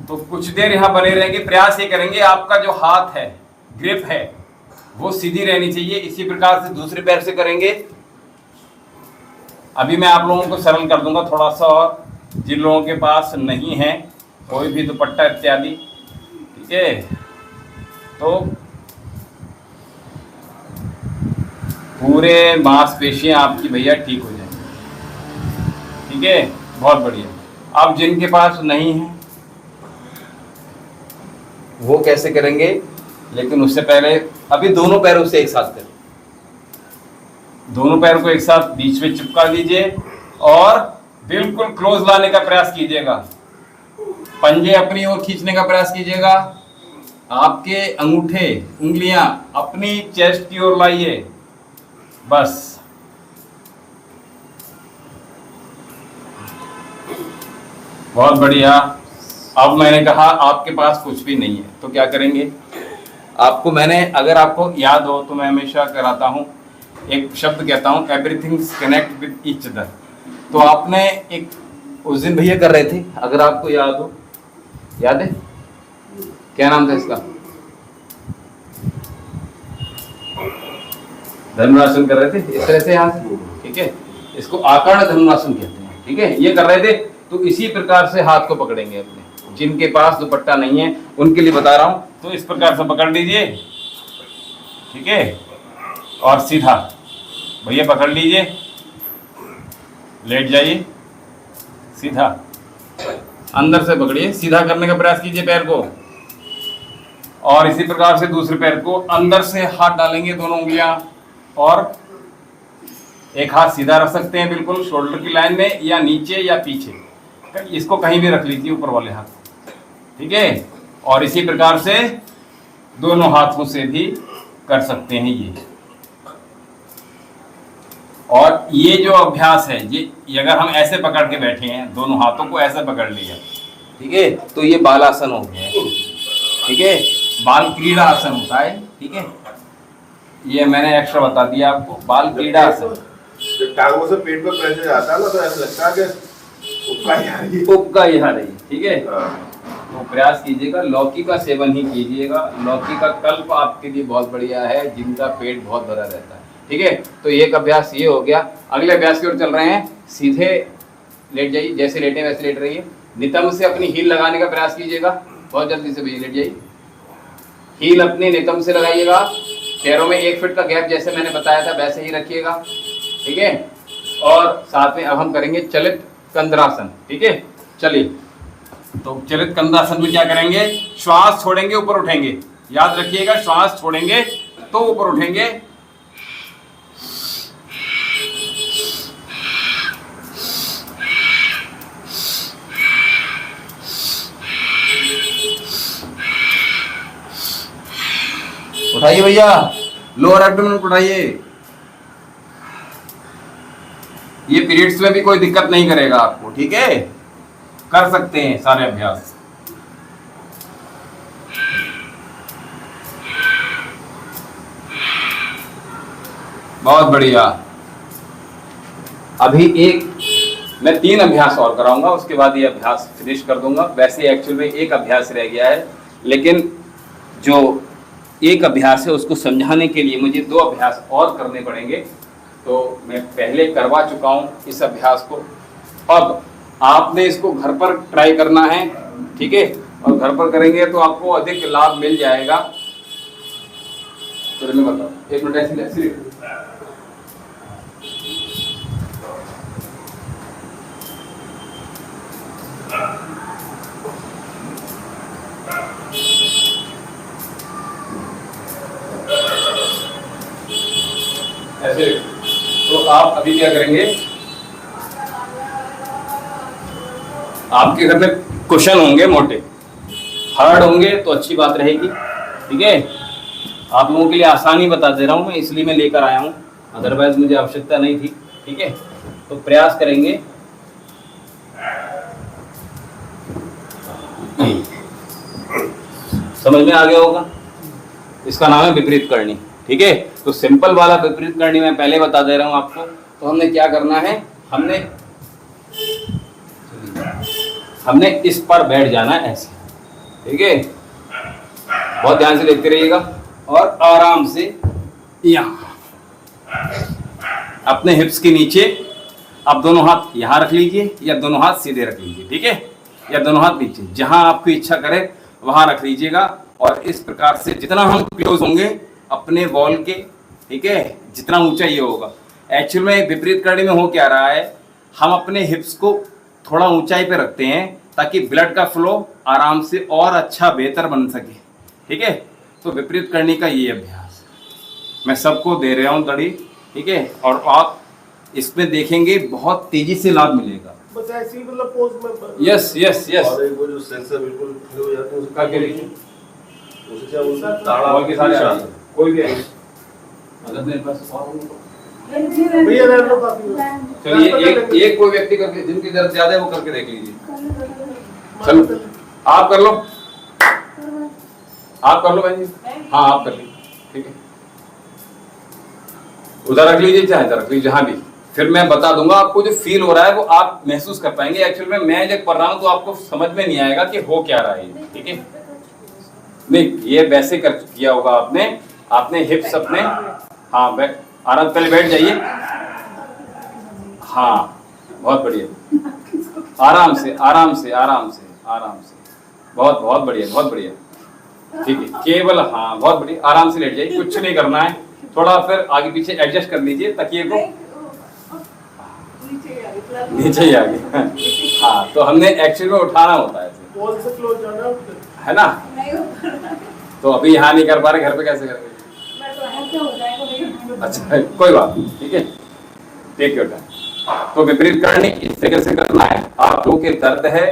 तो कुछ देर यहाँ बने रहेंगे, प्रयास ये करेंगे आपका जो हाथ है, ग्रिप है, वो सीधी रहनी चाहिए। इसी प्रकार से दूसरे पैर से करेंगे। अभी मैं आप लोगों को सरल कर दूंगा थोड़ा सा, और जिन लोगों के पास नहीं है कोई भी दुपट्टा इत्यादि, ठीक है, तो पूरे मांसपेशियां आपकी भैया ठीक हो जाएंगी, ठीक है, बहुत बढ़िया। अब जिनके पास नहीं है वो कैसे करेंगे, लेकिन उससे पहले अभी दोनों पैरों से एक साथ करें, दोनों पैरों को एक साथ बीच में चिपका दीजिए और बिल्कुल क्लोज लाने का प्रयास कीजिएगा। पंजे अपनी ओर खींचने का प्रयास कीजिएगा। आपके अंगूठे उंगलियां अपनी चेस्ट की ओर लाइए, बस। बहुत बढ़िया। अब मैंने कहा आपके पास कुछ भी नहीं है तो क्या करेंगे, आपको मैंने, अगर आपको याद हो तो मैं हमेशा कराता हूँ, एक शब्द कहता हूँ, everything connect with each other. तो आपने एक उस दिन भैया कर रहे थे, अगर आपको याद हो, याद है क्या नाम था इसका? धनुरासन कर रहे थे इस तरह से यहाँ से, ठीक है, इसको आकर्ण धनुरासन कहते हैं, ठीक है, ये कर रहे थे। तो इसी प्रकार से हाथ को पकड़ेंगे अपने, जिनके पास दुपट्टा नहीं है उनके लिए बता रहा हूँ, तो इस प्रकार से पकड़ लीजिए, ठीक है, और सीधा भैया पकड़ लीजिए, लेट जाइए, सीधा अंदर से पकड़िए, सीधा करने का प्रयास कीजिए पैर को, और इसी प्रकार से दूसरे पैर को अंदर से हाथ डालेंगे, दोनों उंगलियां, और एक हाथ सीधा रख सकते हैं बिल्कुल शोल्डर की लाइन में, या नीचे या पीछे, इसको कहीं भी रख लीजिए, ऊपर वाले हाथ, ठीक है। और इसी प्रकार से दोनों हाथों से भी कर सकते हैं ये। और ये जो अभ्यास है, ये अगर हम ऐसे पकड़ के बैठे हैं, दोनों हाथों को ऐसे पकड़ लिया, ठीक है, तो ये बालासन हो गया, ठीक है, बाल क्रीड़ा आसन होता है, ठीक है, ये मैंने एक्स्ट्रा बता दिया आपको, बाल क्रीड़ा आसन। जब टांगों से पेट पे प्रेशर आता है ना, तो ऐसा लगता है कि उपका ही आ रही है, उपका ही आ रही है, ठीक है। हाँ। तो प्रयास कीजिएगा, लौकी का सेवन ही कीजिएगा, लौकी का कल्प आपके लिए बहुत बढ़िया है, जिनका पेट बहुत भरा रहता है, ठीक है। तो एक अभ्यास ये हो गया। अगले अभ्यास की ओर चल रहे हैं, सीधे लेट जाइए, जैसे लेटे वैसे लेट रहिए, नितंब से अपनी हील लगाने का प्रयास कीजिएगा, बहुत जल्दी से भैया लेट जाइए, हील अपनी नितंब से लगाइएगा, पैरों में 1 फीट का गैप जैसे मैंने बताया था वैसे ही रखिएगा, ठीक है। और साथ में अब हम करेंगे चलित कंद्रासन, ठीक है। चलिए, तो चलित कंद्रासन में क्या करेंगे, श्वास छोड़ेंगे, ऊपर उठेंगे, याद रखिएगा, श्वास छोड़ेंगे तो ऊपर उठेंगे, उठाइए भैया, लोअर एब्डोमेन उठाइए। ये पीरियड्स में भी कोई दिक्कत नहीं करेगा आपको, ठीक है, कर सकते हैं सारे अभ्यास। बहुत बढ़िया। अभी मैं 3 अभ्यास और कराऊंगा, उसके बाद ये अभ्यास फिनिश कर दूंगा। वैसे एक्चुअल में एक अभ्यास रह गया है, लेकिन जो एक अभ्यास है उसको समझाने के लिए मुझे 2 अभ्यास और करने पड़ेंगे। तो मैं पहले करवा चुका हूँ इस अभ्यास को, अब आपने इसको घर पर ट्राई करना है, ठीक है, और घर पर करेंगे तो आपको अधिक लाभ मिल जाएगा। तो मैं बताओ, 1 मिनट ऐसे ऐसे। तो आप अभी क्या करेंगे, आपके घर में कुशन होंगे मोटे, हार्ड होंगे तो अच्छी बात रहेगी, ठीक है। आप लोगों के लिए आसानी बता दे रहा हूँ मैं, इसलिए मैं लेकर आया हूँ, अदरवाइज मुझे आवश्यकता नहीं थी, ठीक है। तो प्रयास करेंगे, समझ में आ गया होगा, इसका नाम है विपरीत करनी, ठीक है। तो सिंपल वाला विपरीत करनी मैं पहले बता दे रहा हूं आपको। तो हमने क्या करना है, हमने इस पर बैठ जाना है ऐसे, ठीक है, बहुत ध्यान से देखते रहिएगा, और आराम से यहाँ अपने हिप्स के नीचे आप दोनों हाथ यहाँ रख लीजिए, या दोनों हाथ सीधे रख लीजिए, ठीक है, या दोनों हाथ नीचे, जहां आपकी इच्छा करे वहां रख लीजिएगा। और इस प्रकार से जितना हम क्लोज होंगे अपने वॉल के, ठीक है, जितना ऊंचा ये होगा। एक्चुअल में विपरीत करने में हो क्या रहा है, हम अपने हिप्स को थोड़ा ऊंचाई पे रखते हैं ताकि ब्लड का फ्लो आराम से और अच्छा बेहतर बन सके, ठीक है। तो विपरीत करने का ये अभ्यास मैं सबको दे रहा हूँ दड़ी, ठीक है, और आप इसमें देखेंगे बहुत तेजी से लाभ मिलेगा। बस ऐसे ही मतलब पोज में। यस यस यस, और एक वो जो सेंसर बिल्कुल फ्री हो जाते हैं उसका करके देखिए, उसे क्या बोलते हैं, ताड़ा और के सारे आ जाए, कोई भी आए। अगर मेरे पास और हो तो भैया रहने दो काफी। चलिए, एक कोई व्यक्ति करके, जिनकी दर्द ज्यादा है वो करके देख लीजिए। चलो आप कर लो, आप कर लो बहन जी, हाँ आप कर लीजिए, ठीक है। उधर रख लीजिए, चाहे इधर रख लीजिए, जहां भी। फिर मैं बता दूंगा आपको, जो फील हो रहा है वो आप महसूस कर पाएंगे। एक्चुअल में मैं जब पढ़ रहा हूँ तो आपको समझ में नहीं आएगा कि हो क्या रहा है, ठीक है। नहीं, ये वैसे कर किया होगा आपने हिप्स अपने, हाँ आराम, पहले बैठ जाइए, हाँ बहुत बढ़िया, आराम से आराम से आराम से आराम से, बहुत बहुत बढ़िया, बहुत बढ़िया, ठीक है। केवल हाँ, बहुत बढ़िया, आराम से लेट जाइए, कुछ नहीं करना है। थोड़ा फिर आगे पीछे एडजस्ट कर लीजिए तकिए को, नीचे ही आ गया। हाँ, तो हमने एक्चुअली में उठाना होता है, वॉल से क्लोज जाना है ना। तो अभी यहाँ नहीं कर पा रहे, घर पे कैसे करेंगे? अच्छा कोई बात नहीं, ठीक है, टेक योर टाइम। तो विपरीत करनी इस तरह से करना है। आप लोगों के दर्द है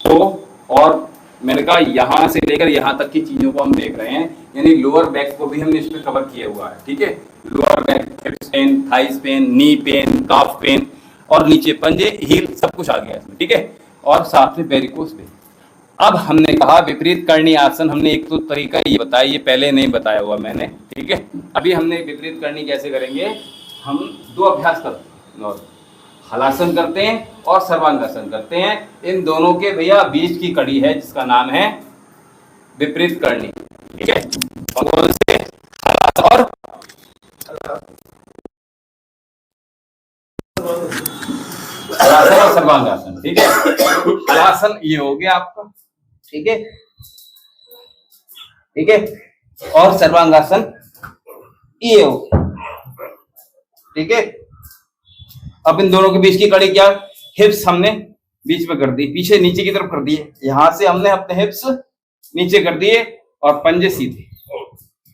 तो, और मैंने कहा यहाँ से लेकर यहाँ तक की चीजों को हम देख रहे हैं, यानी लोअर बैक को भी हमने इसमें कवर किया हुआ है, ठीक है। Lower back, hips pain, thighs pain, knee pain, calf pain, और नीचे पंजे, हील, सब कुछ आ गया इसमें, ठीक है। और साथ में वेरिकोस वेन। अब हमने कहा विपरीत करनी आसन, हमने एक तो तरीका ये बताया, ये पहले नहीं बताया हुआ मैंने, ठीक है। अभी हमने विपरीत करनी कैसे करेंगे, हम दो अभ्यास करते हैं, हलासन करते हैं और सर्वांगासन करते हैं। इन दोनों के भैया बीच की कड़ी है जिसका नाम है विपरीत करनी, ठीक है। कौन से, हलासन और हलासन और सर्वांगासन, ठीक है। हलासन ये हो गया आपका, ठीक है, ठीक है, और सर्वांगासन ये हो गया, ठीक है। अब इन दोनों के बीच की कड़ी क्या, हिप्स हमने बीच में कर दी, पीछे नीचे की तरफ कर दिए, यहां से हमने अपने हिप्स नीचे कर दिए और पंजे सीधे,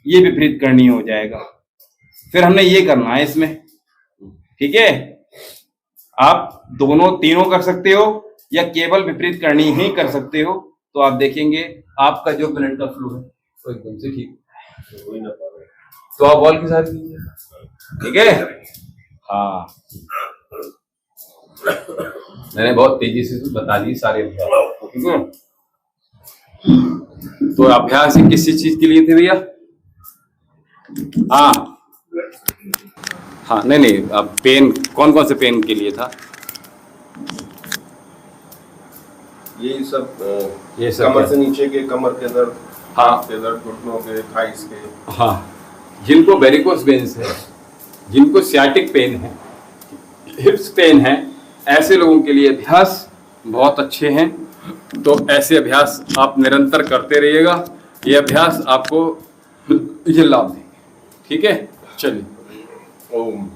ये विपरीत करनी हो जाएगा। फिर हमने ये करना है इसमें, ठीक है। आप दोनों तीनों कर सकते हो या केवल विपरीत करनी ही कर सकते हो, तो आप देखेंगे आपका जो ब्लड का फ्लो है वो एकदम से ठीक, तो आप बॉल के साथ कीजिए, ठीक है। हाँ, मैंने बहुत तेजी से बता दी सारे अभ्यास, ठीक है। तो अभ्यास किसी चीज के लिए थे भैया? हाँ हाँ, नहीं अब पेन, कौन कौन से पेन के लिए था? ये सब क्या? कमर से नीचे के, कमर के दर्द, हाँ के दर्द, घुटनों के, थाइस के। हाँ, जिनको वेरिकोस वेन्स है, जिनको सियाटिक पेन है, हिप्स पेन है, ऐसे लोगों के लिए अभ्यास बहुत अच्छे हैं। तो ऐसे अभ्यास आप निरंतर करते रहिएगा, ये अभ्यास आपको ये लाभ देंगे, ठीक है। चलिए, ओम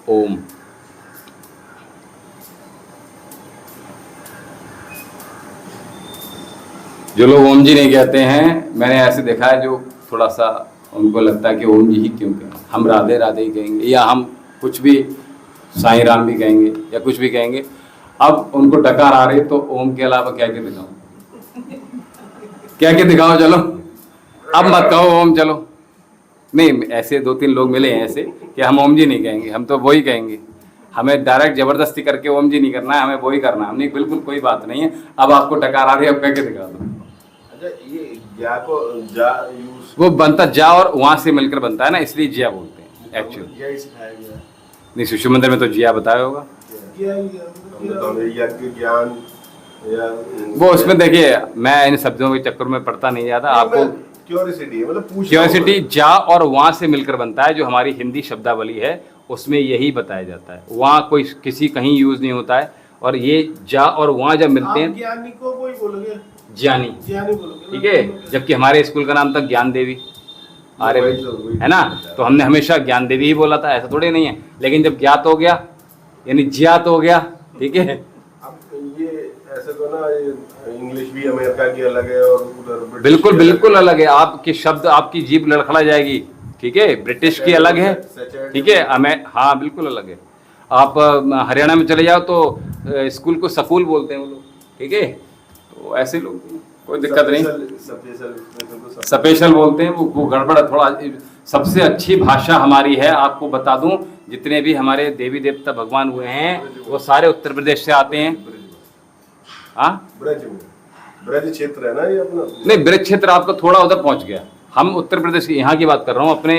ओम। जो लोग ओम जी नहीं कहते हैं, मैंने ऐसे देखा है जो थोड़ा सा उनको लगता है कि ओम जी ही क्यों कहें, हम राधे राधे ही कहेंगे, या हम कुछ भी साईं राम भी कहेंगे, या कुछ भी कहेंगे। अब उनको डकार आ रही तो ओम के अलावा क्या क्या दिखाओ, क्या क्या दिखाओ, चलो अब मत कहो ओम, चलो। नहीं, ऐसे दो तीन लोग मिले हैं ऐसे कि हम ओम जी नहीं कहेंगे, हम तो वही कहेंगे, हमें डायरेक्ट जबरदस्ती करके ओम जी नहीं करना है, हमें वही करना है। हमने बिल्कुल कोई बात नहीं है। अब आपको डकार आ रही है, अब कह के दिखा दो। अच्छा, ये जा को जा यूज वो बनता जा और वहां से मिलकर बनता है ना, इसलिए जिया बोलते हैं एक्चुअली। यही सिखाया गया नहीं, शिशु मंदिर में तो जिया बताया होगा। यज्ञ ज्ञान या वो उसमें देखिए, मैं इन शब्दों के चक्कर में पड़ता नहीं जाता। आपको क्यूरियोसिटी है, मतलब पूछना क्यूरियोसिटी जा और वहां से मिलकर बनता है, जो हमारी हिंदी शब्दावली है उसमें यही बताया जाता है। वहाँ कोई किसी कहीं यूज नहीं होता है, और ये जा और वहाँ जब मिलते हैं, ज्ञानी को कोई बोलोगे, ज्ञानी, ज्ञानी बोलोगे, ठीक है। जबकि हमारे स्कूल का नाम था ज्ञान देवी, अरे वही है ना, तो हमने हमेशा ज्ञान देवी ही बोला था, ऐसा थोड़ी नहीं है। लेकिन जब ज्ञात हो गया यानी ज्ञात हो गया, ठीक है। अब ये ऐसे तो ना, इंग्लिश भी अमेरिका की अलग है और उधर ब्रिटिश बिल्कुल की अलग बिल्कुल अलग है। आपके शब्द, आपकी जीभ लड़खड़ा जाएगी, ठीक है। ब्रिटिश की अलग है, ठीक है, हमें, हाँ बिल्कुल अलग है। आप हरियाणा में चले जाओ तो स्कूल को स्कूल बोलते हैं वो लोग, ठीक है। तो ऐसे लोग, कोई दिक्कत नहीं, स्पेशल बोलते हैं, वो गड़बड़ थोड़ा। सबसे अच्छी भाषा हमारी है, आपको बता दूं, जितने भी हमारे देवी देवता भगवान हुए हैं वो सारे उत्तर प्रदेश से आते हैं। हाँ, ब्रज क्षेत्र है ना ये अपना? नहीं, ब्रज क्षेत्र आपका थोड़ा उधर पहुंच गया। हम उत्तर प्रदेश की यहाँ की बात कर रहा हूँ, अपने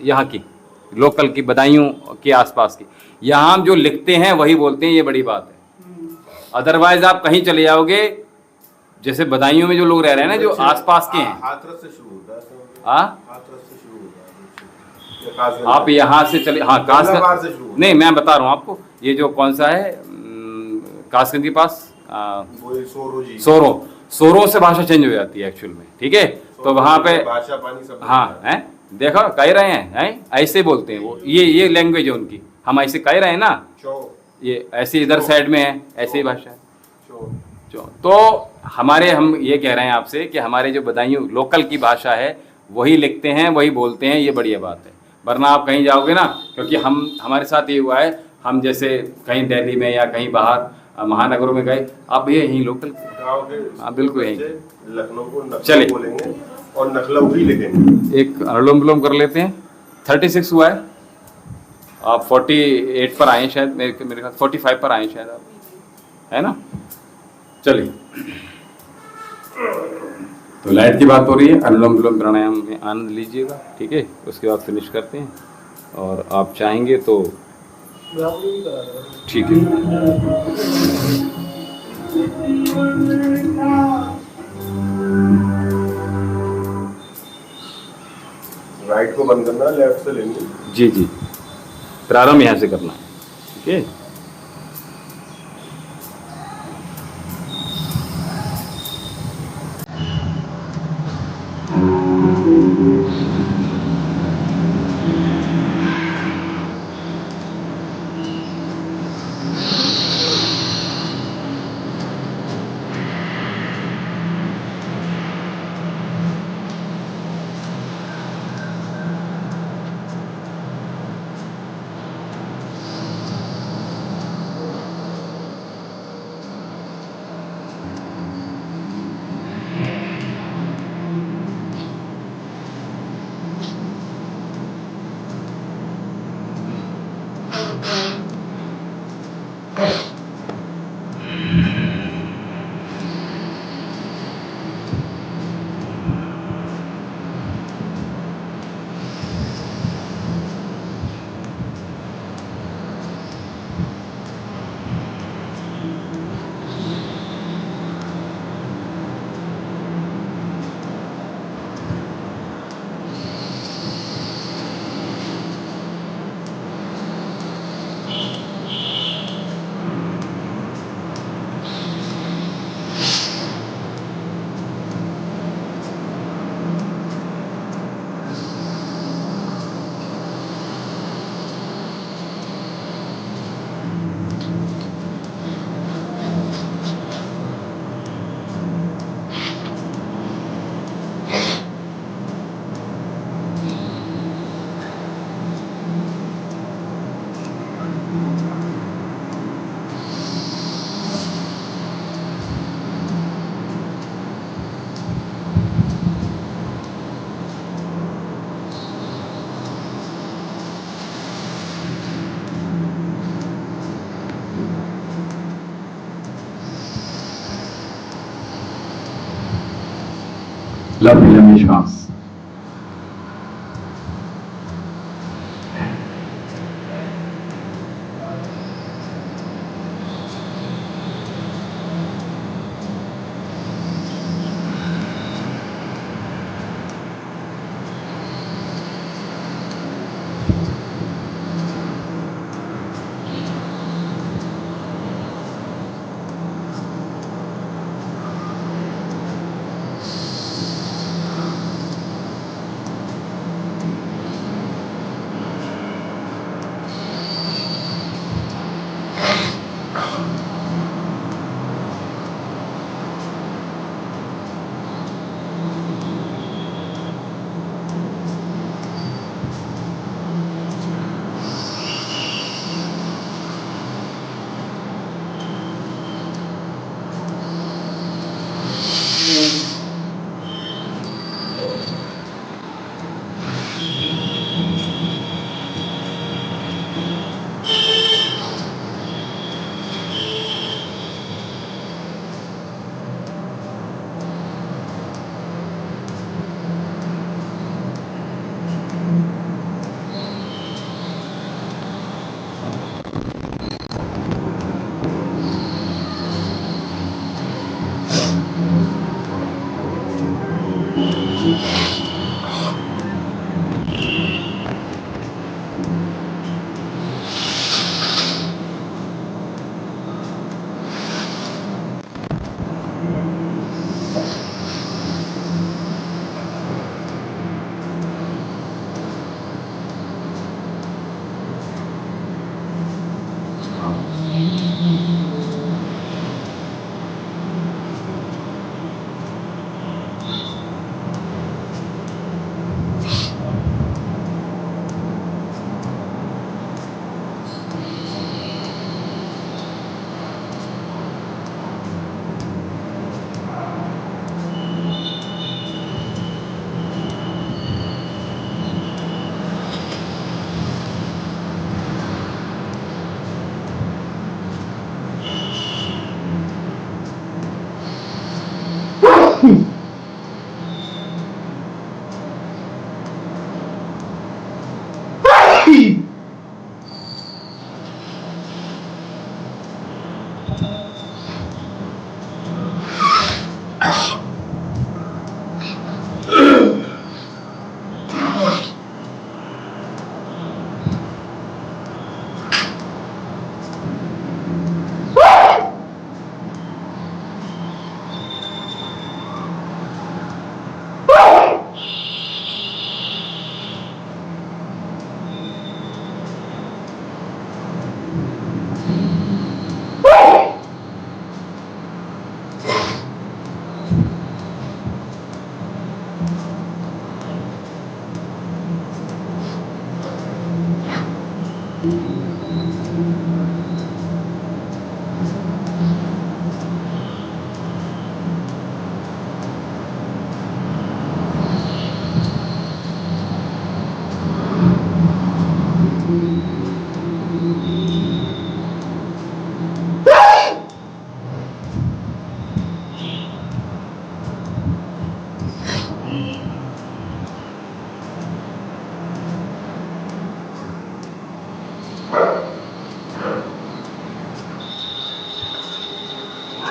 यहाँ की लोकल की बदायूं के आसपास की। यहाँ हम जो लिखते हैं वही बोलते हैं, ये बड़ी बात है। अदरवाइज आप कहीं चले जाओगे, जैसे बदायूं में जो लोग रह रहे हैं ना, जो आसपास के हैं, हाथरस से शुरू होता है। हाँ, हाथरस से शुरू होता है या कासगंज? आप यहाँ से चले, हाँ गंगापार से शुरू कासगंज, नहीं मैं बता रहा हूँ आपको, ये जो कौन सा है कासगंज के पास वो ये सोरो जी। सोरो से भाषा चेंज हो जाती है एक्चुअल में, ठीक है। तो वहाँ पे भाषा पानी सब हाँ है, देखो कह रहे हैं ऐसे बोलते हैं वो, ये लैंग्वेज है उनकी, हम ऐसे कह रहे हैं ना, चो ये ऐसे इधर साइड में है, ऐसे ही भाषा है। चो तो हमारे, हम ये कह रहे हैं आपसे कि हमारे जो बदायूं लोकल की भाषा है वही लिखते हैं वही बोलते हैं, ये बढ़िया बात है। वरना आप कहीं जाओगे ना, क्योंकि हमारे साथ ये हुआ है, हम जैसे कहीं दिल्ली में या कहीं बाहर महानगरों में गए, आप ये यहीं लोकल, गाँव के हाँ बिल्कुल यहीं, लखनऊ को चलिए। नखनऊ बोलेंगे और नखलऊ ही लिखेंगे। एक अनुलोम विलोम कर लेते हैं। 36 हुआ है, आप 48 पर आए शायद, मेरे ख्याल 45 पर आए शायद आप, है ना। चलिए, तो लाइट की बात हो रही है, अनुलोम विलोम प्राणायाम में आनंद लीजिएगा, ठीक है। उसके बाद फिनिश करते हैं, और आप चाहेंगे तो ठीक है। राइट को बंद करना, लेफ्ट से लेंगे। जी जी, प्रारंभ यहाँ से करना है, ठीक है। लंबी लंबी श्वास।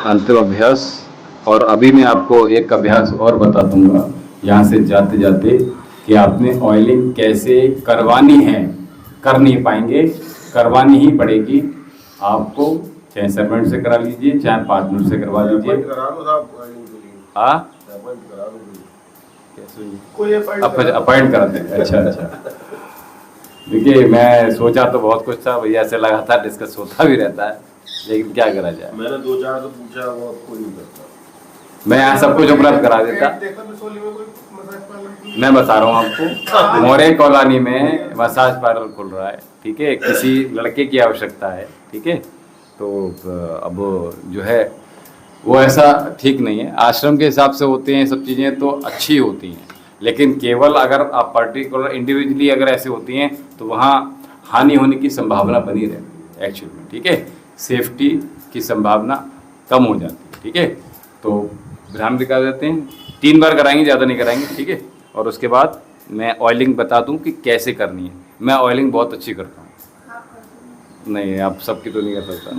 अंतिम अभ्यास। और अभी मैं आपको एक अभ्यास और बता दूंगा यहाँ से जाते जाते कि आपने ऑयलिंग कैसे करवानी है। कर नहीं पाएंगे, करवानी ही पड़ेगी आपको, चाहे सर्वेंट से करा लीजिए चाहे पार्टनर से करवा लीजिए। अपॉइंट करा लो साहब ऑयलिंग के लिए। हाँ, अपॉइंट करा लो कैसे कोई अपॉइंट करा देंगे। अच्छा अच्छा। देखिए मैं सोचा तो बहुत कुछ था भैया, से लगातार डिस्कस होता भी रहता है, लेकिन क्या करा जाए। मैंने 2-4 तो पूछा, वो कोई नहीं करता। मैं यहाँ सब कुछ उपलब्ध करा देता। देखा बिसोली में कोई मसाज पार्लर? मैं बता रहा हूँ आपको, मोरे कॉलोनी में मसाज पार्लर खुल रहा है, ठीक है, किसी लड़के की आवश्यकता है, ठीक है। तो अब जो है वो ऐसा ठीक नहीं है, आश्रम के हिसाब से होते हैं सब चीज़ें तो अच्छी होती हैं, लेकिन केवल अगर आप पर्टिकुलर इंडिविजुअली अगर ऐसे होती हैं तो वहाँ हानि होने की संभावना बनी रहती है एक्चुअल में, ठीक है। सेफ्टी की संभावना कम हो जाती है, ठीक है। तो ब्राह्मण दिखा देते हैं, 3 बार कराएंगे, ज़्यादा नहीं कराएंगे, ठीक है। और उसके बाद मैं ऑयलिंग बता दूं कि कैसे करनी है। मैं ऑयलिंग बहुत अच्छी करता हूँ। नहीं, आप सबकी तो नहीं कर सकता,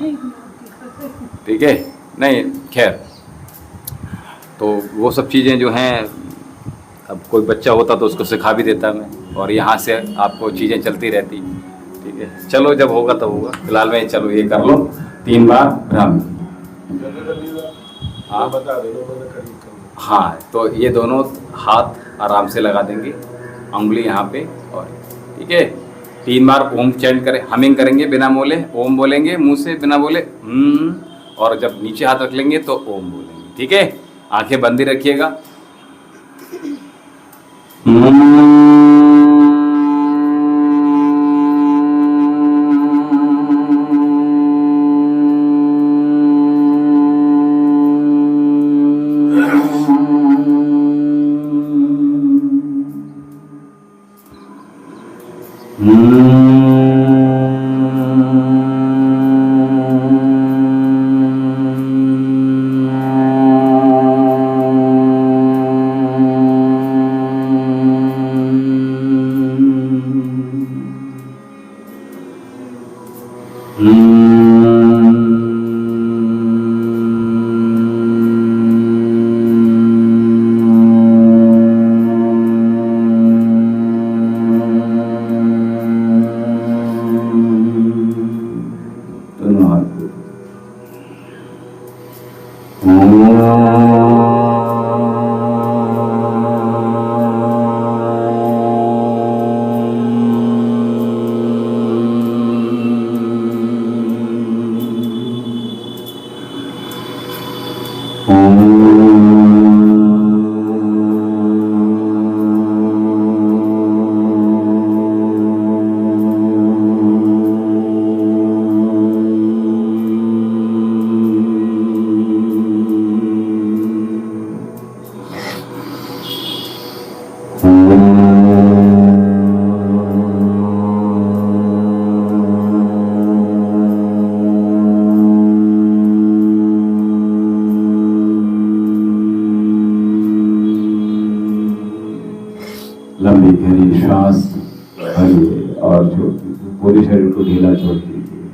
ठीक है। नहीं खैर, तो वो सब चीज़ें जो हैं, अब कोई बच्चा होता तो उसको सिखा भी देता मैं, और यहाँ से आपको चीज़ें चलती रहती, ठीक है। चलो जब होगा तब होगा, फिलहाल में चलो ये कर लो 3 बार ब्राह्मण। हाँ बता देना, मैंने खरीद कर। हाँ, तो ये दोनों हाथ आराम से लगा देंगे, उंगली यहाँ पे, और ठीक है 3 बार ओम चैंट करें, हमिंग करेंगे बिना बोले, ओम बोलेंगे मुंह से बिना बोले, और जब नीचे हाथ रख लेंगे तो ओम बोलेंगे, ठीक है। आंखें बंद ही रखिएगा। लंबी गहरी श्वास भरिए और जो पूरे शरीर को ढीला छोड़ दीजिए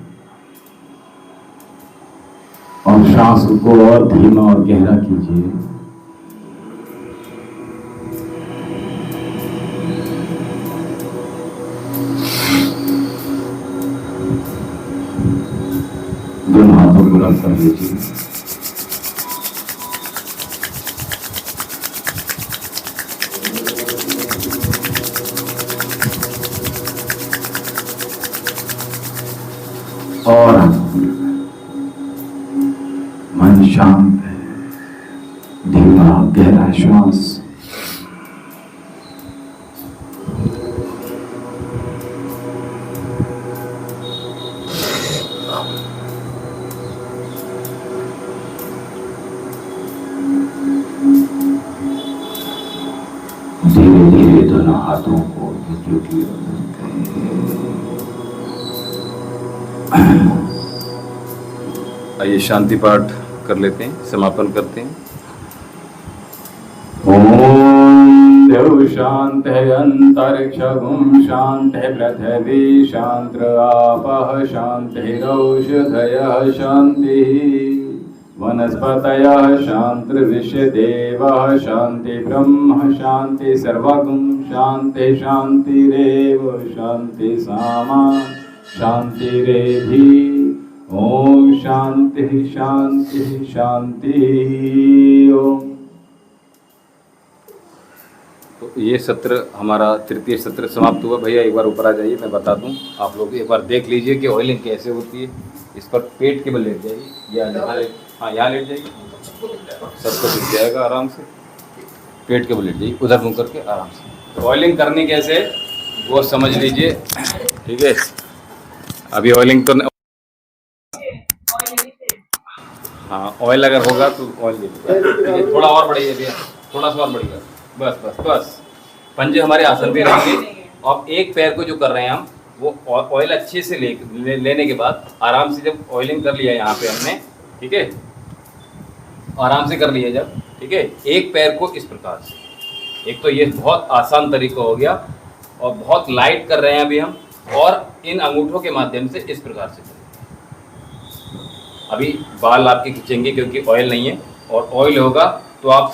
और श्वास को और धीमा और गहरा कीजिए। दोनों हाथों को रख कर लीजिए। और मन शांत है, धीमा गहरा श्वास। धीरे धीरे दोनों हाथों को आइए शांति पाठ कर लेते हैं, समापन करते हैं। ओम देव शांत है अंतरिक्षं शांत है पृथ्वी शांत आपः शांत है औषधयः शांति वनस्पतयः शांति विश्वदेवः शांति ब्रह्म शांति सर्वगुण शांति शांतिरेव शांति सामा शांतिरेधि। ओम शांति शांति शांति। ओम। तो ये सत्र हमारा तृतीय सत्र समाप्त हुआ। भैया एक बार ऊपर आ जाइए, मैं बता दूं। आप लोग एक बार देख लीजिए कि ऑयलिंग कैसे होती है। इस पर पेट के बल लेट जाइए या हाँ यहाँ लेट जाइए, सबको दिख जाएगा आराम से। पेट के बल लेट जाइए, उधर मुँह करके आराम से। ऑयलिंग करनी कैसे वो समझ लीजिए, ठीक है। अभी ऑयलिंग तो हाँ, ऑयल अगर होगा तो ऑयल लीजिए। थोड़ा और बढ़िए भैया, थोड़ा सा और बढ़िया। बस बस बस। पंजे हमारे आसन पे रहेंगे। और एक पैर को जो कर रहे हैं हम, वो ऑयल अच्छे से लेने के बाद आराम से, जब ऑयलिंग कर लिया यहाँ पे हमने, ठीक है, आराम से कर लिया जब, ठीक है, एक पैर को इस प्रकार से। एक तो ये बहुत आसान तरीका हो गया और बहुत लाइट कर रहे हैं अभी हम, और इन अंगूठों के माध्यम से इस प्रकार से। अभी बाल आपके खींचेंगे क्योंकि ऑयल नहीं है, और ऑयल होगा तो आप,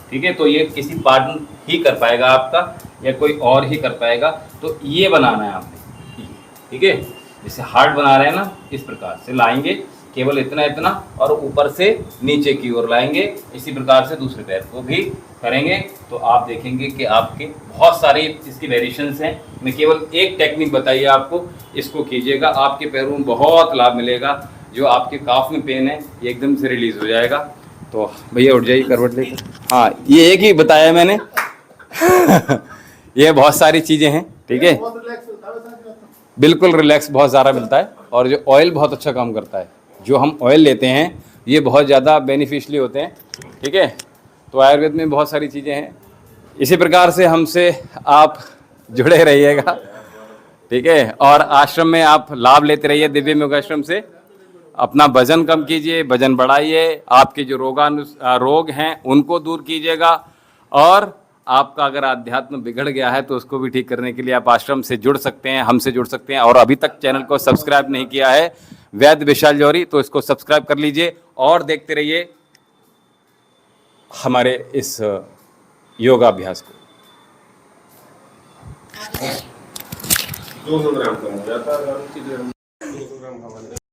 ठीक है, तो ये किसी पार्ट ही कर पाएगा आपका या कोई और ही कर पाएगा। तो ये बनाना है आपने, ठीक है। जैसे हार्ट बना रहे हैं ना, इस प्रकार से लाएंगे, केवल इतना इतना, और ऊपर से नीचे की ओर लाएंगे। इसी प्रकार से दूसरे पैर को भी करेंगे तो आप देखेंगे कि आपके बहुत सारे इसकी वेरिएशंस हैं। मैं केवल एक टेक्निक बताइए आपको, इसको कीजिएगा, आपके पैरों में बहुत लाभ मिलेगा। जो आपके काफ में पेन है ये एकदम से रिलीज हो जाएगा। तो भैया उठ जाइए करवट लेकर। हाँ, ये एक ही बताया मैंने। ये बहुत सारी चीज़ें हैं, ठीक है। बहुत रिलैक्स होता है वैसा। बिल्कुल रिलैक्स बहुत ज़्यादा मिलता है। और जो ऑयल बहुत अच्छा काम करता है, जो हम ऑयल लेते हैं ये बहुत ज़्यादा बेनिफिशियली होते हैं, ठीक है। तो आयुर्वेद में बहुत सारी चीज़ें हैं। इसी प्रकार से हमसे आप जुड़े रहिएगा, ठीक है। और आश्रम में आप लाभ लेते रहिए, दिव्य योगाश्रम से। अपना वजन कम कीजिए, वजन बढ़ाइए, आपके जो रोग हैं उनको दूर कीजिएगा। और आपका अगर अध्यात्म बिगड़ गया है तो उसको भी ठीक करने के लिए आप आश्रम से जुड़ सकते हैं, हमसे जुड़ सकते हैं। और अभी तक चैनल को सब्सक्राइब नहीं किया है वैद्य विशाल जौहरी, तो इसको सब्सक्राइब कर लीजिए और देखते रहिए हमारे इस योगाभ्यास को। 200 ग्राम कम हो जाता है। 200 ग्राम खाना